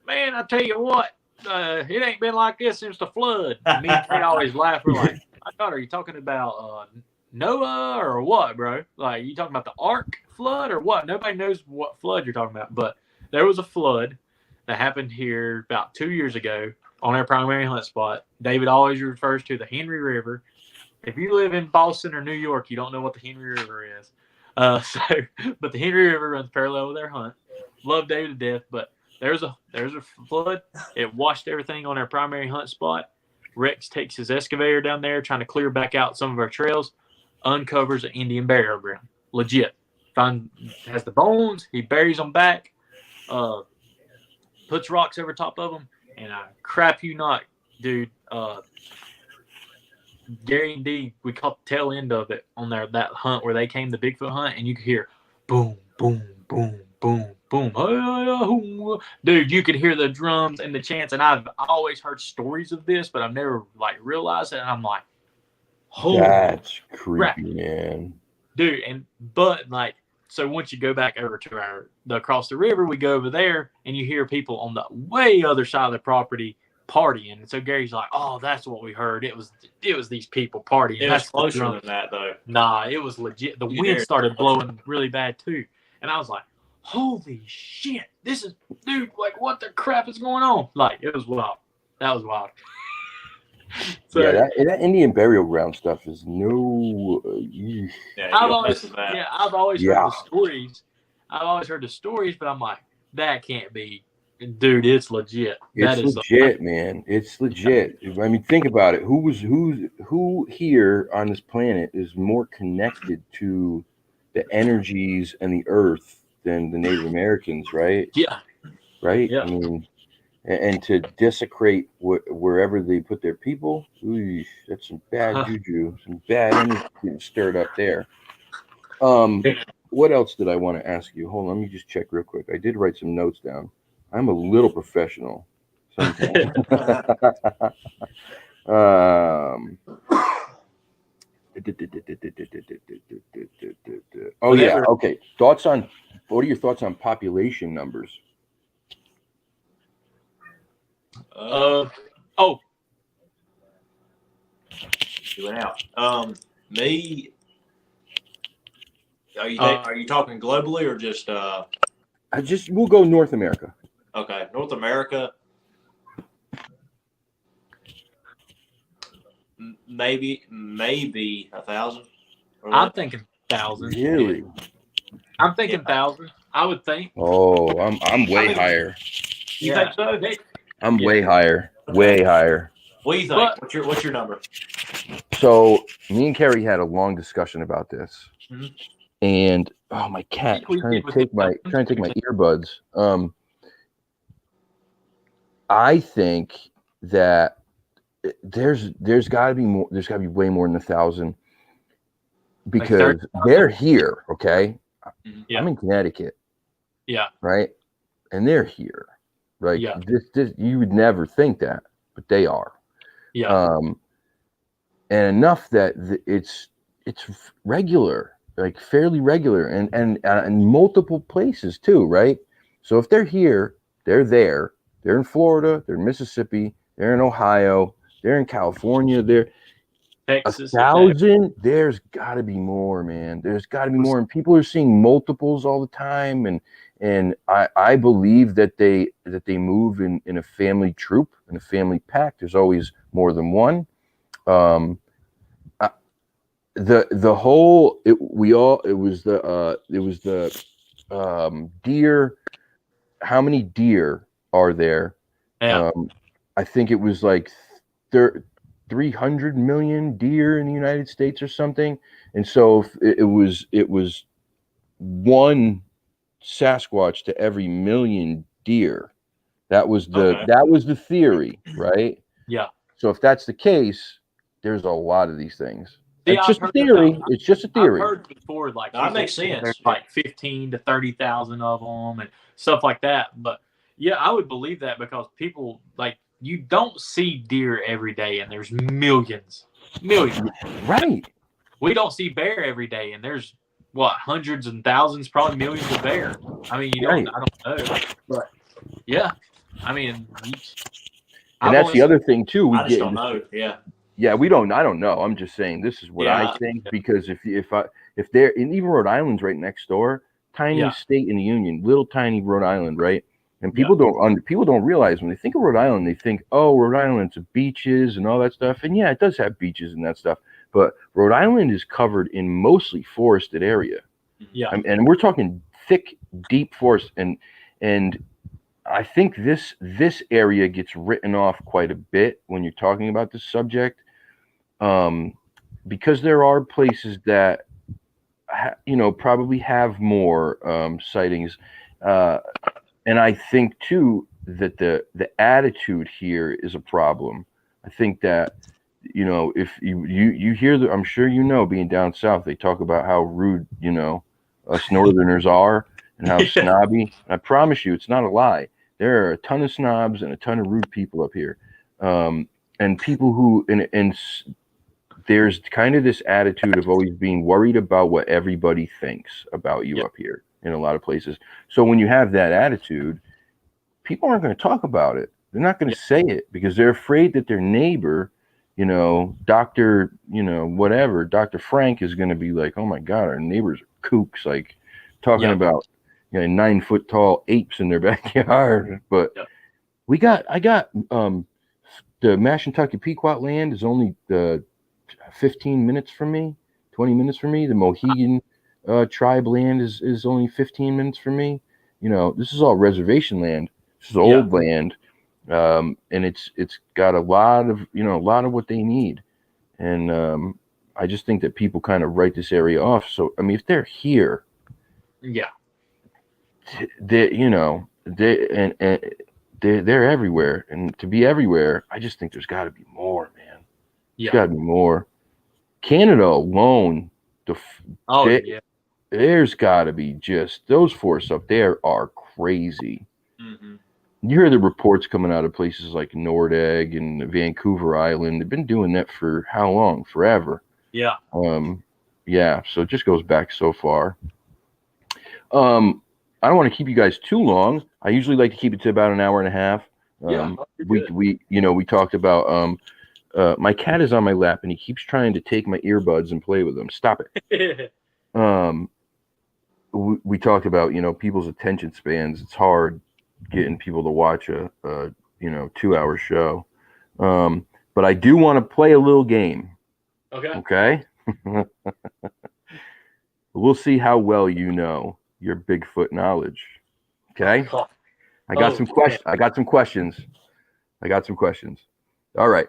"Man, I tell you what, it ain't been like this since the flood." And me and Tate always laugh. We're like, "My God, are you talking about Noah or what, bro? Like, you talking about the Ark flood or what?" Nobody knows what flood you're talking about. But there was a flood that happened here about 2 years ago on our primary hunt spot. David always refers to the Henry River. If you live in Boston or New York, you don't know what the Henry River is. But the Henry River runs parallel with our hunt. Love David to death, but there's a flood. It washed everything on our primary hunt spot. Rex takes his excavator down there, trying to clear back out some of our trails, uncovers an Indian burial ground. Legit. Has the bones. He buries them back. Puts rocks over top of them, and I crap you not, dude. Gary and Dee, we caught the tail end of it on that hunt where they came the Bigfoot hunt, and you could hear boom, boom, boom, boom, boom. Dude, you could hear the drums and the chants, and I've always heard stories of this, but I've never realized it. And I'm like, holy that's creepy, crap, man. Dude, so once you go back over to across the river, we go over there, and you hear people on the way other side of the property partying. And so Gary's like, "Oh, that's what we heard. It was these people partying." It was closer than that, though. Nah, it was legit. The wind started blowing really bad too, and I was like, "Holy shit! This is, dude. Like, what the crap is going on?" Like, it was wild. That was wild. So, that Indian burial ground stuff is I've always heard the stories. I've always heard the stories, but I'm like, that can't be, dude. It's legit. It's legit, man. It's legit. I mean, think about it. Who here on this planet is more connected to the energies and the earth than the Native Americans, right? Yeah. Right. Yeah. I mean. And to desecrate wherever they put their people, that's some bad juju, some bad energy getting stirred up there. What else did I want to ask you? Hold on, let me just check real quick. I did write some notes down. I'm a little professional sometimes. Oh yeah, okay. What are your thoughts on population numbers? You went out. Me. Are you talking globally or just? We'll go North America. Okay, North America. Maybe 1,000. I'm thinking 1,000. Really? I'm thinking 1,000. I would think. Oh, I'm way higher. You think so? I'm way higher. Way higher. What do you think? What's your number? So me and Kerry had a long discussion about this. And oh, my cat trying to take my earbuds. I think that there's got to be more. There's got to be way more than 1,000 because they're here. Okay, I'm in Connecticut. Yeah. Right, and they're here. Right. Yeah. This you would never think that, but they are. Yeah. And enough that it's regular. Like fairly regular and multiple places too, right? So if they're here, they're there. They're in Florida, they're in Mississippi, they're in Ohio, they're in California, they're Texas. 1,000. There's got to be more, man. There's got to be more, and people are seeing multiples all the time. And I believe that they move in a family troop, in a family pack. There's always more than one. The whole it was the deer. How many deer are there? Yeah. I think it was like 300 million deer in the United States or something. And so it was one Sasquatch to every million deer. That was the theory, right? Yeah. So if that's the case, there's a lot of these things. See, it's just a theory. It's just a theory. I've heard before, like that makes sense. There's like 15 to 30,000 of them and stuff like that. But yeah, I would believe that because people like you don't see deer every day, and there's millions. Right. We don't see bear every day, and there's what hundreds and thousands, probably millions of bear. I mean, I don't know, but yeah, I mean, and that's the other thing too. I just don't know. Yeah. Yeah, we don't. I don't know. I'm just saying this is what I think because if they're in even Rhode Island's right next door, tiniest state in the union, little tiny Rhode Island, right? And people don't realize when they think of Rhode Island, they think, oh, Rhode Island's beaches and all that stuff. And yeah, it does have beaches and that stuff. But Rhode Island is covered in mostly forested area. Yeah, and we're talking thick, deep forest. And I think this area gets written off quite a bit when you're talking about this subject, because there are places that probably have more sightings, and I think too that the attitude here is a problem. I think that if you hear I'm sure being down south, they talk about how rude us Northerners are and how snobby. I promise you, it's not a lie. There are a ton of snobs and a ton of rude people up here, and people who and there's kind of this attitude of always being worried about what everybody thinks about you up here in a lot of places. So when you have that attitude, people aren't going to talk about it. They're not going to say it because they're afraid that their neighbor, Dr. Whatever, Dr. Frank is going to be like, oh my God, our neighbors are kooks, like talking about 9 foot tall apes in their backyard. But I got the Mashantucket Pequot land is only 15 minutes from me, 20 minutes from me. The Mohegan tribe land is only 15 minutes from me. This is all reservation land. This is old land, and it's got a lot of what they need. And I just think that people kind of write this area off. So I mean, if they're here, they're everywhere, and to be everywhere, I just think there's got to be more, man. There's got to be more. Canada alone, there's got to be just those forests up there are crazy. Mm-hmm. You hear the reports coming out of places like Nordegg and Vancouver Island. They've been doing that for how long? Forever. Yeah. So it just goes back so far. I don't want to keep you guys too long. I usually like to keep it to about an hour and a half. We talked about my cat is on my lap and he keeps trying to take my earbuds and play with them. Stop it. We talked about people's attention spans. It's hard getting people to watch a 2-hour show. But I do want to play a little game. Okay. We'll see how well your Bigfoot knowledge. Okay. I got some questions. I got some questions. All right.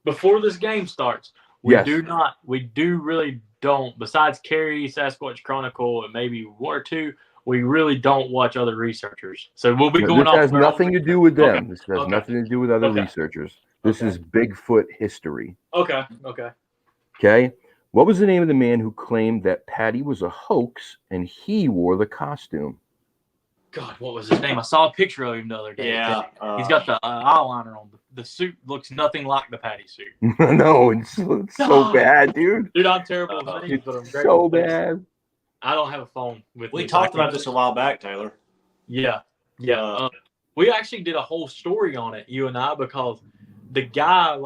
Before this game starts, we really don't, besides Carrie, Sasquatch Chronicle, and maybe one or two, we really don't watch other researchers. So we'll be going off. This has nothing to do with them. Okay. This has nothing to do with other researchers. This is Bigfoot history. Okay. Okay. What was the name of the man who claimed that Patty was a hoax and he wore the costume? God, what was his name? I saw a picture of him the other day. Yeah. He's got the eyeliner on. The suit looks nothing like the Patty suit. No, it's so bad, dude. Dude, I'm terrible with names, but I'm great. So bad. I don't have a phone with me. We talked about this a while back, Taylor. Yeah. We actually did a whole story on it, you and I, because the guy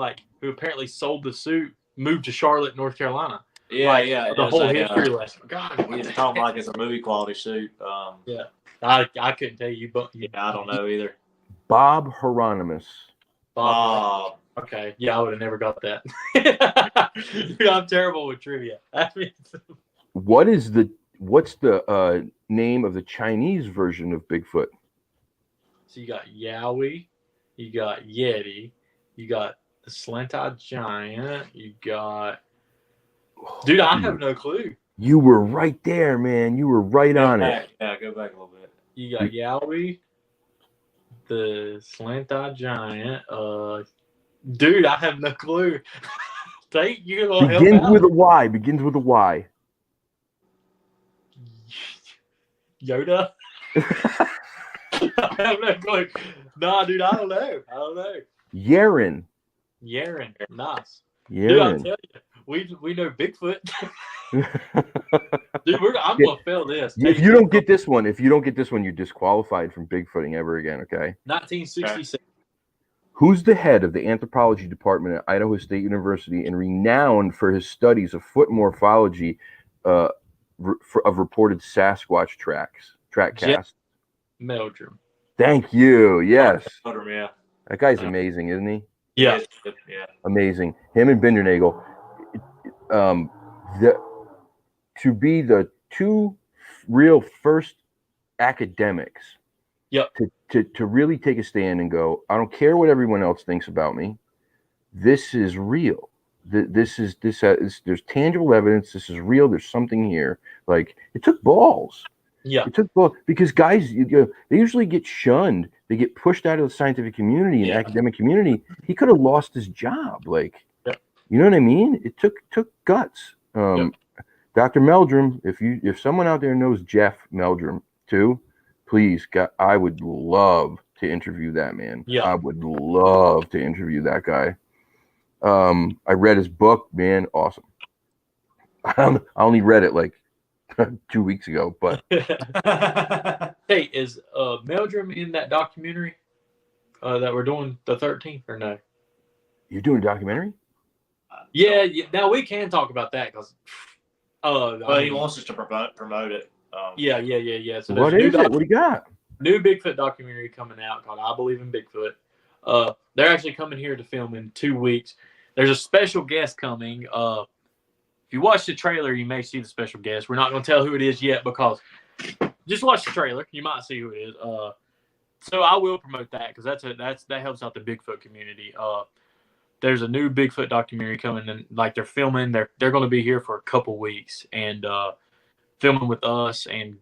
who apparently sold the suit moved to Charlotte, North Carolina. Yeah. The whole history lesson. God, we just talking like it's a movie quality suit. Yeah. I couldn't tell you, but I don't know either. Bob Hieronymus. Bob. Okay. Yeah, I would have never got that. Dude, I'm terrible with trivia. What's the name of the Chinese version of Bigfoot? So you got Yowie, you got Yeti, you got the slant-eyed giant, you got. Dude, I have no clue. You were right there, man. You were right on it. Yeah, go back a little bit. You got Yowie, the slant-eyed giant. Dude, I have no clue. Tate, you gonna help Begins out? with a Y. Begins with a Y. Yoda. I have no clue. Nah, dude, I don't know. Yeren. Nice. Yeren. Dude, I'm telling you, we know Bigfoot. Dude, I'm gonna fail this. If you don't get this one, you're disqualified from Bigfooting ever again. Okay. 1966. Who's the head of the anthropology department at Idaho State University and renowned for his studies of foot morphology of reported Sasquatch track casts? Meldrum. Thank you. Yes. Yeah. That guy's amazing, isn't he? Yeah. Amazing. Him and Bindernagel. To be the two real first academics to really take a stand and go, I don't care what everyone else thinks about me. This is real. There's tangible evidence. This is real. There's something here. Like, it took balls. Yeah. It took balls because guys, they usually get shunned. They get pushed out of the scientific community and academic community. He could have lost his job. Like, you know what I mean? It took guts. Dr. Meldrum, if someone out there knows Jeff Meldrum too, please, I would love to interview that man. Yeah. I would love to interview that guy. I read his book, man, awesome. I only read it like 2 weeks ago, but Hey, is Meldrum in that documentary that we're doing the 13th or no? You're doing a documentary? Yeah. Now we can talk about that because he wants us to promote it. Yeah. So what is it? What do you got? New Bigfoot documentary coming out called I Believe in Bigfoot. They're actually coming here to film in 2 weeks. There's a special guest coming. If you watch the trailer, you may see the special guest. We're not going to tell who it is yet because just watch the trailer. You might see who it is. So I will promote that because that helps out the Bigfoot community. There's a new Bigfoot documentary coming, and they're filming. They're going to be here for a couple weeks and filming with us. And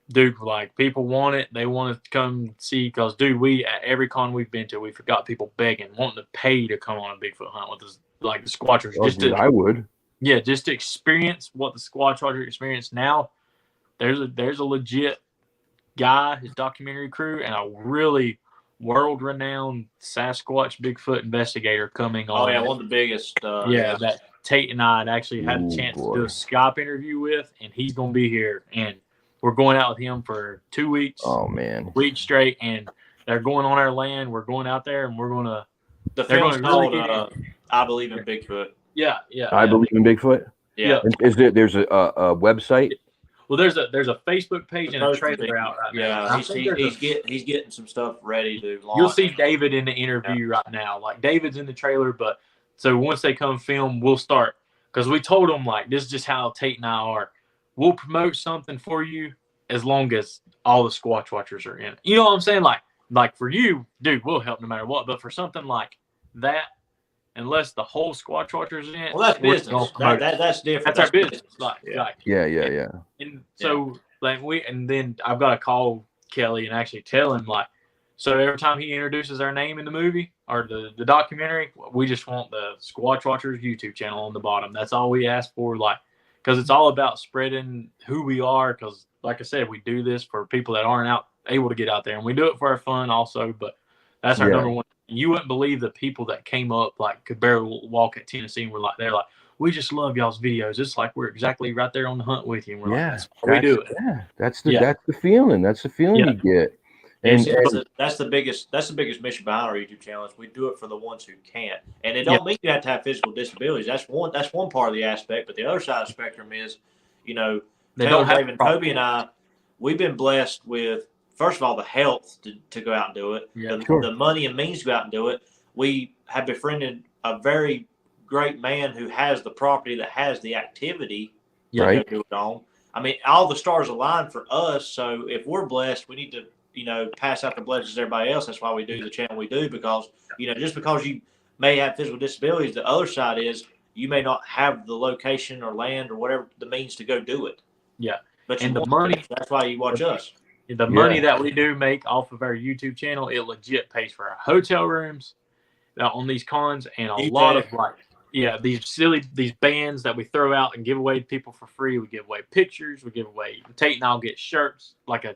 dude, people want it. They want to come see because dude, at every con we've been to, we've got people begging, wanting to pay to come on a Bigfoot hunt with us, like the Squatchers. I would. Yeah, just to experience what the Squatch Watchers experience now. There's a legit guy, his documentary crew, and a really world-renowned Sasquatch Bigfoot investigator coming on. Oh yeah, one of the biggest. That Tate and I had actually had a chance to do a Skype interview with, and he's going to be here, and we're going out with him for 2 weeks. Oh man, weeks straight, and they're going on our land. We're going out there, and we're going to. The film's called "I Believe in Bigfoot." Yeah. I believe in Bigfoot. Yeah. There's a website? Well, there's a Facebook page and a trailer out right now. He's getting some stuff ready to launch. You'll see David in the interview right now. Like David's in the trailer, but so once they come film, we'll start because we told them this is just how Tate and I are. We'll promote something for you as long as all the Squatch Watchers are in it. You know what I'm saying? like for you, dude, we'll help no matter what. But for something like that, unless the whole Squatch Watchers in it, Well, that's business. That's different. That's our business. Yeah. And so and then I've got to call Kelly and actually tell him like, so every time he introduces our name in the movie or the documentary, we just want the Squatch Watchers YouTube channel on the bottom. That's all we ask for, like, because it's all about spreading who we are. Because, like I said, we do this for people that aren't able to get out there, and we do it for our fun also. But that's our number one. You wouldn't believe the people that came up, like, could barely walk at Tennessee, and they're like, we just love y'all's videos. It's like we're exactly right there on the hunt with you. And we're like, that's why we do it. Yeah, that's the feeling. That's the feeling you get. And that's the biggest mission behind our YouTube channel is we do it for the ones who can't. And it don't mean you have to have physical disabilities. That's one part of the aspect. But the other side of the spectrum is, Taylor, David, Toby, and I, we've been blessed with, first of all, the health to go out and do it, the money and means to go out and do it. We have befriended a very great man who has the property that has the activity to go do it on. I mean, all the stars align for us. So if we're blessed, we need to, pass out the blessings to everybody else. That's why we do the channel we do, because, just because you may have physical disabilities, the other side is you may not have the location or land or whatever the means to go do it. Yeah. But and the money, that's why you watch us. The money that we do make off of our YouTube channel, it legit pays for our hotel rooms on these cons and a lot of these bands that we throw out and give away to people for free. We give away pictures. We give away, Tate and I'll get shirts, like a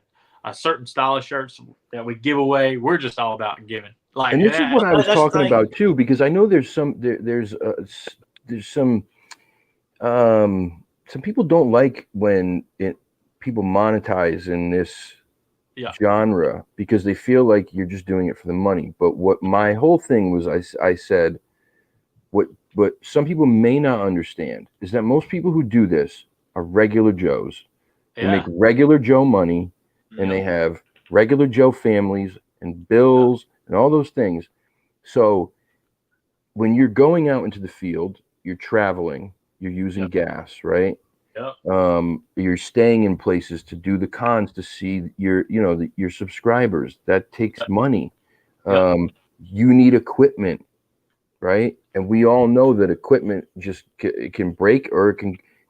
certain style of shirts that we give away. We're just all about giving. Like, and this is what I was talking about too, because I know there's some people don't like when people monetize in this genre because they feel like you're just doing it for the money. But what my whole thing was, I said, what some people may not understand is that most people who do this are regular Joes. They make regular Joe money, and they have regular Joe families and bills and all those things. So when you're going out into the field, you're traveling, you're using gas, right? You're staying in places to do the cons to see your subscribers. That takes money. You need equipment, right? And we all know that equipment just it can break, or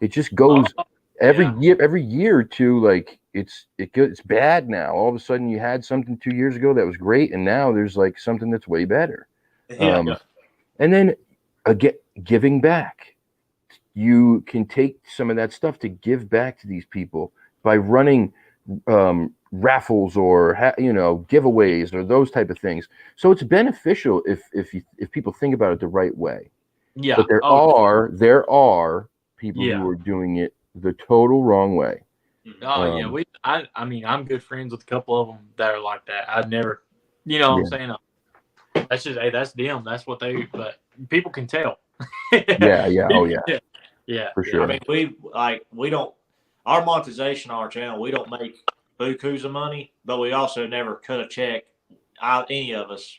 it just goes every year or two. Like it's bad now. All of a sudden you had something 2 years ago that was great, and now there's like something that's way better. And then again, giving back. You can take some of that stuff to give back to these people by running raffles or giveaways or those type of things. So it's beneficial if people think about it the right way. Yeah. But there are people who are doing it the total wrong way. I mean, I'm good friends with a couple of them that are like that. I'd never, what I'm saying? That's just, hey, that's them. That's what but people can tell. Yeah, for sure. I mean, we don't, our monetization on our channel, we don't make bukus of money, but we also never cut a check out, any of us,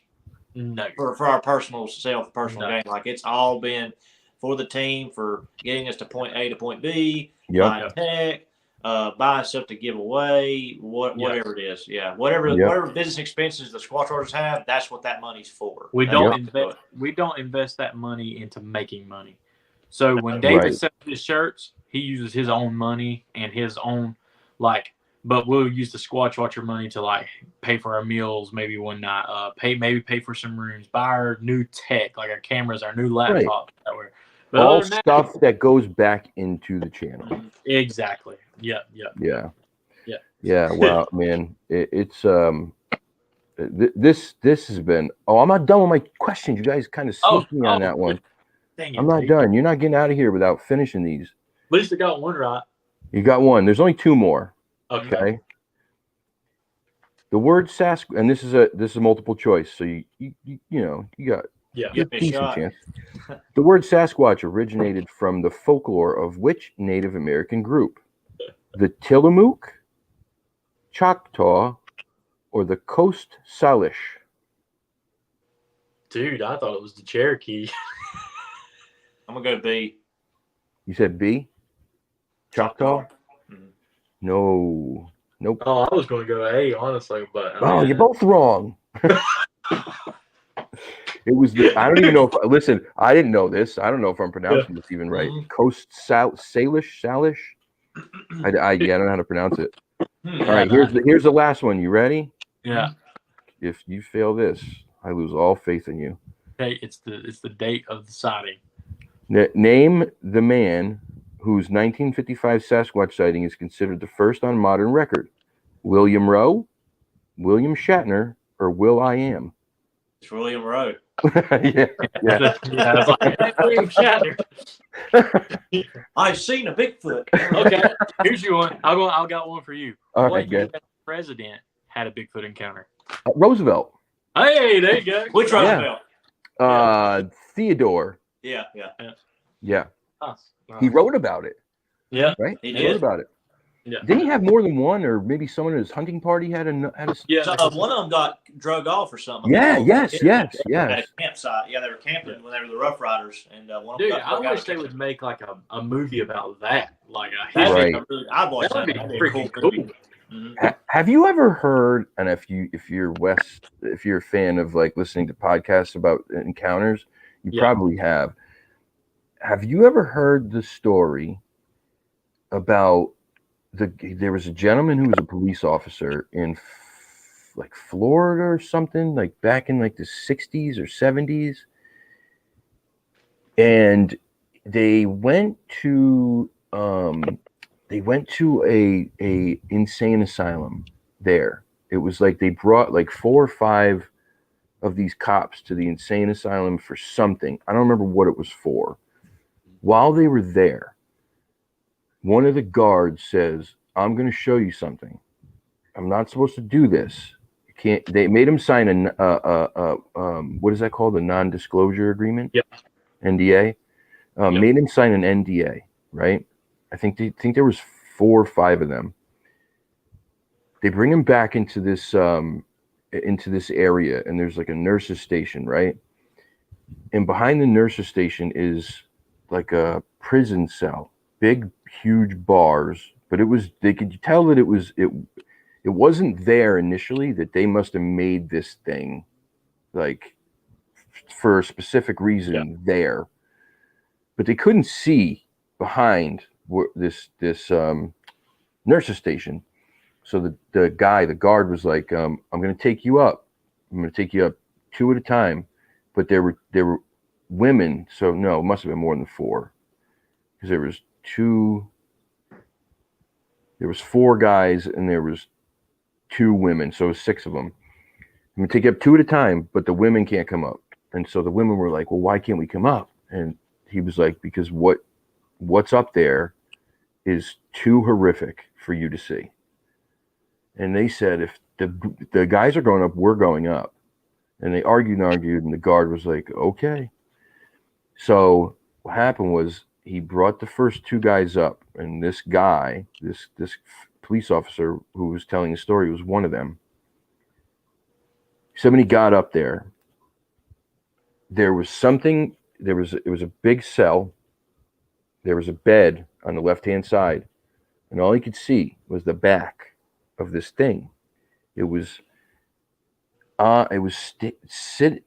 for our personal gain. Like, it's all been for the team, for getting us to point A to point B, buying tech, buying stuff to give away, whatever it is. Yeah, whatever business expenses the Squatch Watchers have, that's what that money's for. We don't invest that money into making money. So when David sells his shirts, he uses his own money and his own, but we'll use the Squatch Watcher money to pay for our meals maybe one night, pay for some rooms, buy our new tech, like our cameras, our new laptops. But all stuff that goes back into the channel. Exactly. Yeah. Wow, man, it's this has been. Oh, I'm not done with my questions. You guys kind of sneaked me on that one. I'm not done. You're not getting out of here without finishing these. At least I got one right. You got one. There's only two more. Okay. The word Sasquatch, and this is a multiple choice, so you got a decent chance. The word Sasquatch originated from the folklore of which Native American group? The Tillamook, Choctaw, or the Coast Salish? Dude, I thought it was the Cherokee. I'm gonna go B. You said B? Choctaw? Mm-hmm. No. Nope. Oh, I was going to go A, honestly, but Oh, you're both wrong. It was I don't even know if listen, I didn't know this. I don't know if I'm pronouncing this even right. Coast Salish. I don't know how to pronounce it. All right, here's the last one. You ready? Yeah. If you fail this, I lose all faith in you. Okay, it's the date of the sighting. Name the man whose 1955 Sasquatch sighting is considered the first on modern record. William Rowe, William Shatner, or Will I Am? It's William Rowe. yeah. I was like, hey, William Shatner. I've seen a Bigfoot. Okay, here's your one. I got one for you. All what right, good. president had a Bigfoot encounter? Roosevelt. Hey, there you go. Which Roosevelt? Theodore. Yeah. Nice. He wrote about it. Yeah, right. He wrote did. about it. Yeah. Didn't he have more than one, or maybe someone at his hunting party had a? Yeah. So, one of them got drug off or something. Yeah. Yes. At a campsite. Yeah, they were camping when they were the Rough Riders, and one of them Dude, got drug I wish out. they would make like a movie about that. Like a Right. I'd watch That would that. be That'd be a freaking cool cool. movie. Have you ever heard? And if you're a fan of like listening to podcasts about encounters, you probably have. Have you ever heard the story about there was a gentleman who was a police officer in like Florida or something, like back in like the 60s or 70s, and they went to a insane asylum there. It was like they brought like 4 or 5 of these cops to the insane asylum for something. I don't remember what it was for. While they were there, one of the guards says, "I'm going to show you something. I'm not supposed to do this. You can't." They made him sign what is that called? A non-disclosure agreement. Yeah. NDA. Made him sign an NDA. Right. I think there was 4 or 5 of them. They bring him back into this area, and there's like a nurse's station, right? And behind the nurse's station is like a prison cell, big, huge bars. But they could tell that it wasn't there initially, that they must have made this thing like for a specific reason there. But they couldn't see behind this nurse's station. So the guard was like, I'm going to take you up. I'm going to take you up 2 at a time. But there were women. So no, it must have been more than 4. Because there was 4 guys and there was 2 women. So it was 6 of them. I'm going to take you up 2 at a time, but the women can't come up. And so the women were like, well, why can't we come up? And he was like, because what's up there is too horrific for you to see. And they said, if the guys are going up, we're going up. And they argued, and the guard was like, okay. So what happened was he brought the first 2 guys up, and this guy, this police officer who was telling the story, was one of them. So when he got up there, it was a big cell. There was a bed on the left-hand side, and all he could see was the back of this thing. It was not sitting.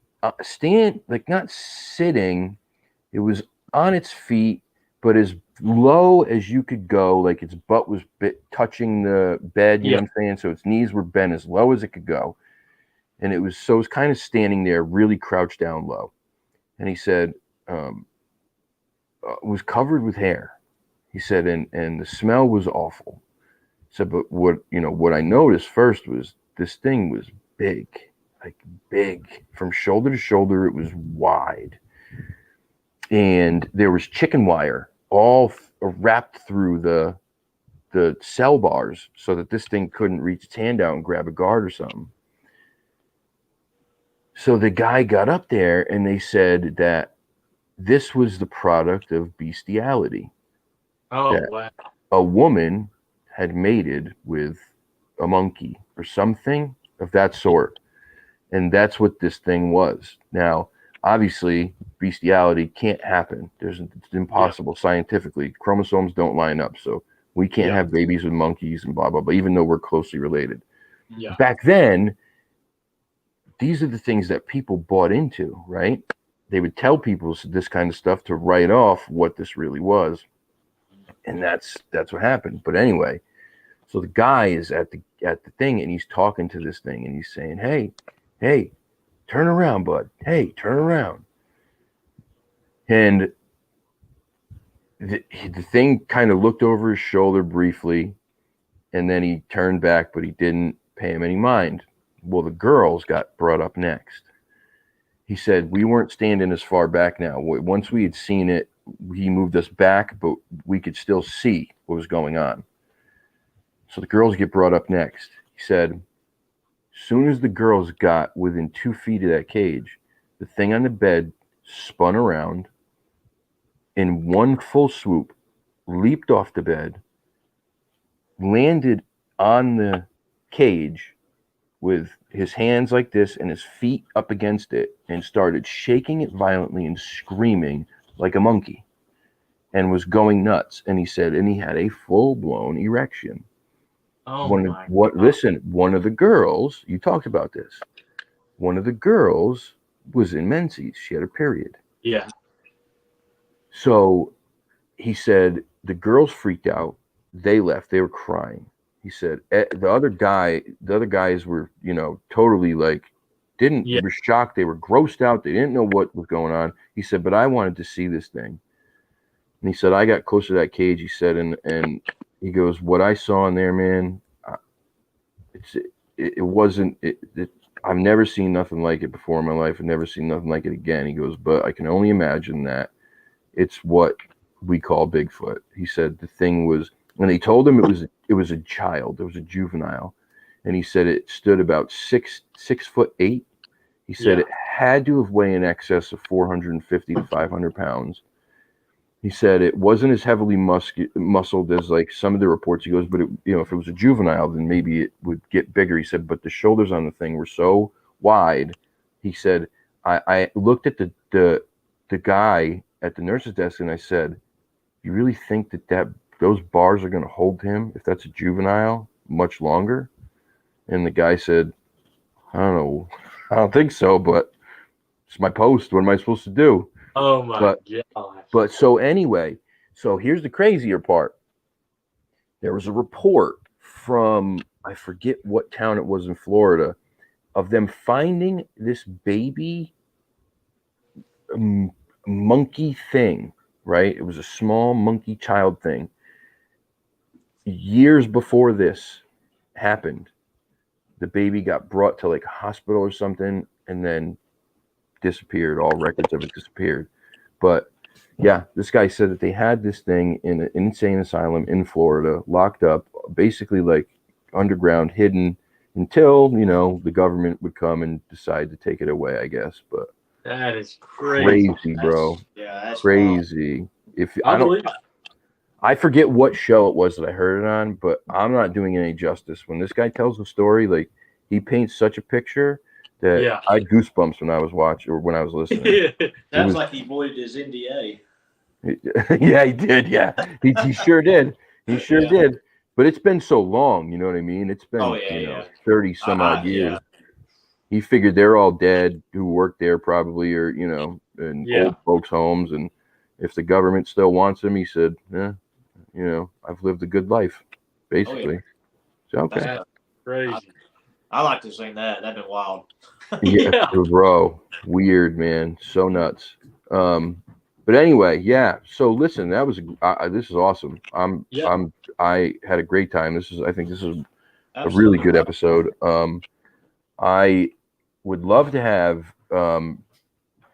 It was on its feet, but as low as you could go. Like its butt was touching the bed. You know what I'm saying? So its knees were bent as low as it could go, and it was kind of standing there, really crouched down low. And he said, it was covered with hair. He said, and the smell was awful. He said, but what I noticed first was this thing was big, like big from shoulder to shoulder. It was wide, and there was chicken wire all wrapped through the cell bars so that this thing couldn't reach its hand out and grab a guard or something. So the guy got up there, and they said that this was the product of bestiality. Oh, wow. A woman had mated with a monkey or something of that sort. And that's what this thing was. Now, obviously, bestiality can't happen. It's impossible scientifically. Chromosomes don't line up. So We can't have babies with monkeys and blah, blah, blah, even though we're closely related. Yeah. Back then, these are the things that people bought into, right? They would tell people this kind of stuff to write off what this really was. And that's what happened. But anyway, so the guy is at the thing and he's talking to this thing and he's saying, hey, turn around, bud. Hey, turn around. And the thing kind of looked over his shoulder briefly, and then he turned back, but he didn't pay him any mind. Well, the girls got brought up next. He said, we weren't standing as far back now. Once we had seen it, he moved us back, but we could still see what was going on. So the girls get brought up next. He said, as soon as the girls got within 2 feet of that cage, the thing on the bed spun around, in one full swoop, leaped off the bed, landed on the cage with his hands like this and his feet up against it, and started shaking it violently and screaming like a monkey and was going nuts. And he said, and he had a full-blown erection. Oh, Listen, one of the girls, you talked about this, one of the girls was in menses. She had her period. Yeah. So he said the girls freaked out. They left. They were crying. He said the other guys were, totally like, they were shocked. They were grossed out. They didn't know what was going on. He said, but I wanted to see this thing. And he said, I got close to that cage. He said, and he goes, what I saw in there, man, I've never seen nothing like it before in my life. I've never seen nothing like it again. He goes, but I can only imagine that it's what we call Bigfoot. He said the thing was, and they told him it was a child, it was a juvenile, and he said it stood about 6'8". He said it had to have weighed in excess of 450 to 500 pounds. He said it wasn't as heavily muscled as like some of the reports. He goes, but if it was a juvenile, then maybe it would get bigger. He said, but the shoulders on the thing were so wide. He said, I looked at the guy at the nurse's desk and I said, you really think that those bars are going to hold him, if that's a juvenile, much longer? And the guy said, I don't know. I don't think so, but it's my post. What am I supposed to do? Oh my God. But so anyway, so here's the crazier part. There was a report from, I forget what town it was in Florida, of them finding this baby monkey thing, right? It was a small monkey child thing. Years before this happened, the baby got brought to like a hospital or something and then disappeared. All records of it disappeared. But yeah, this guy said that they had this thing in an insane asylum in Florida, locked up, basically like underground, hidden, until, the government would come and decide to take it away, I guess. But that is crazy, bro. That's crazy. wild. I forget what show it was that I heard it on, but I'm not doing any justice. When this guy tells the story, like, he paints such a picture that I had goosebumps when I was watching or when I was listening. Sounds like he voided his NDA. Yeah, he did. Yeah, he sure did. He sure did. But it's been so long, you know what I mean? It's been 30 some odd years. Yeah. He figured they're all dead who worked there probably, or in old folks' homes, and if the government still wants him, he said, I've lived a good life, basically. So okay. That's crazy. I like to sing that. That'd been wild. Yeah, bro. Weird, man. So nuts. But anyway, yeah. So listen, that was this is awesome. I had a great time. I think this is a really good episode. I would love to have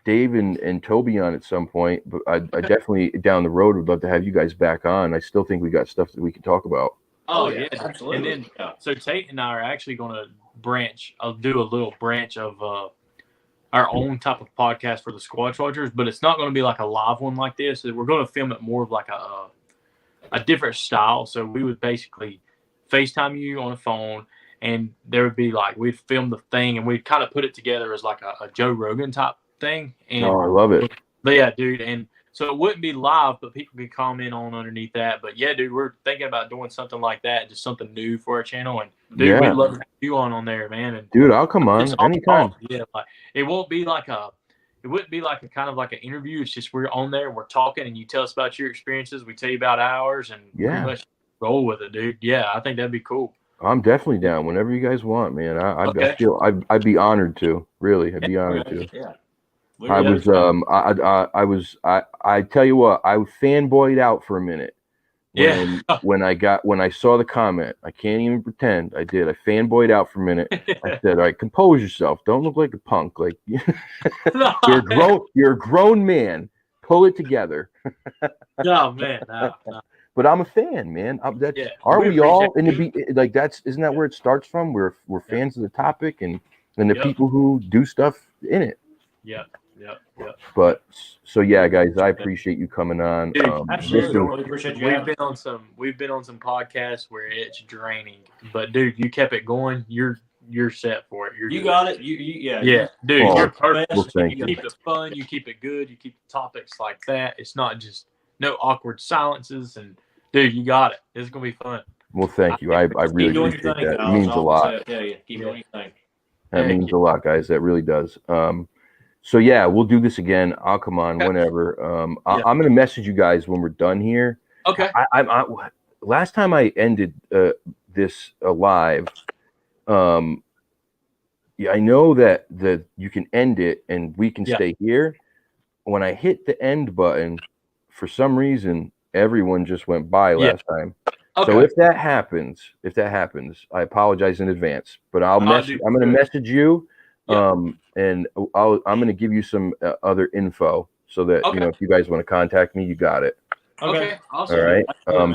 Dave and Toby on at some point, but I definitely down the road would love to have you guys back on. I still think we got stuff that we can talk about. Oh yeah, absolutely. And then so Tate and I are actually going to branch. I'll do a little branch of our own type of podcast for the Squatch Watchers, but it's not going to be like a live one like this. We're going to film it more of like a different style. So we would basically FaceTime you on a phone, and there would be like, we'd film the thing and we'd kind of put it together as like a Joe Rogan type thing. And I love it. But yeah, dude, and So it wouldn't be live, but people could comment on underneath that. But yeah, dude, we're thinking about doing something like that, just something new for our channel. And dude, we'd love to have you on there, man. And dude, I'll come on anytime. Yeah, like it won't be like it wouldn't be like a kind of like an interview. It's just we're on there, we're talking, and you tell us about your experiences. We tell you about ours, and pretty much roll with it, dude. Yeah, I think that'd be cool. I'm definitely down whenever you guys want, man. I feel I'd be honored to. Really, I'd be honored to. Yeah. I tell you what, I fanboyed out for a minute. When I saw the comment, I can't even pretend I did. I fanboyed out for a minute. I said, all right, compose yourself. Don't look like a punk. Like you're a grown man. Pull it together. No, man. No. But I'm a fan, man. Aren't we all in like isn't that where it starts from? We're fans of the topic and the people who do stuff in it. Yeah. But so yeah, guys, I appreciate you coming on. Dude, absolutely. Appreciate you. We've been on some podcasts where it's draining, but dude, you kept it going. You're set for it. You got it. Yeah, dude, you're perfect. Well, you keep it fun. You keep it good. You keep the topics like that. It's not just no awkward silences. And dude, you got it. It's gonna be fun. Well, thank you. I really appreciate that. It means a lot. Keep doing your thing. That means a lot, guys. That really does. So yeah, we'll do this again. I'll come on whenever. I'm gonna message you guys when we're done here. Okay. I last time I ended this live, I know that you can end it and we can stay here. When I hit the end button, for some reason, everyone just went by last time. Okay. So if that happens, I apologize in advance. But I'm gonna message you. And I'm going to give you some other info so that, if you guys want to contact me, you got it. Okay. Awesome. All right.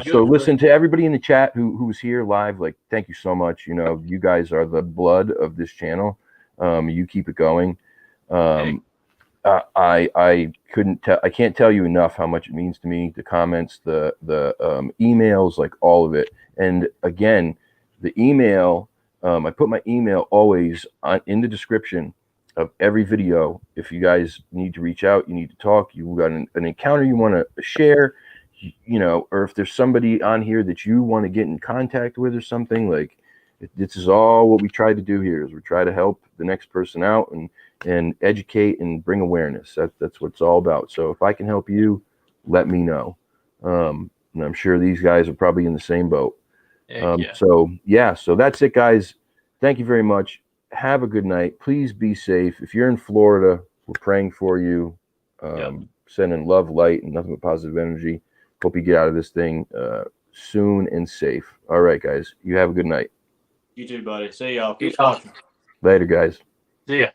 So listen to everybody in the chat who's here live. Like, thank you so much. You guys are the blood of this channel. You keep it going. I can't tell you enough how much it means to me, the comments, the emails, like all of it. And again, the email, I put my email always in the description of every video. If you guys need to reach out, you need to talk, you got an encounter you want to share, or if there's somebody on here that you want to get in contact with or something, like this is all what we try to do here is we try to help the next person out and educate and bring awareness. That's what it's all about. So if I can help you, let me know. And I'm sure these guys are probably in the same boat. So that's it, guys. Thank you very much. Have a good night. Please be safe. If you're in Florida, we're praying for you. Sending love, light, and nothing but positive energy. Hope you get out of this thing soon and safe. All right, guys. You have a good night. You too, buddy. See y'all. Keep watching. Later, guys. See ya.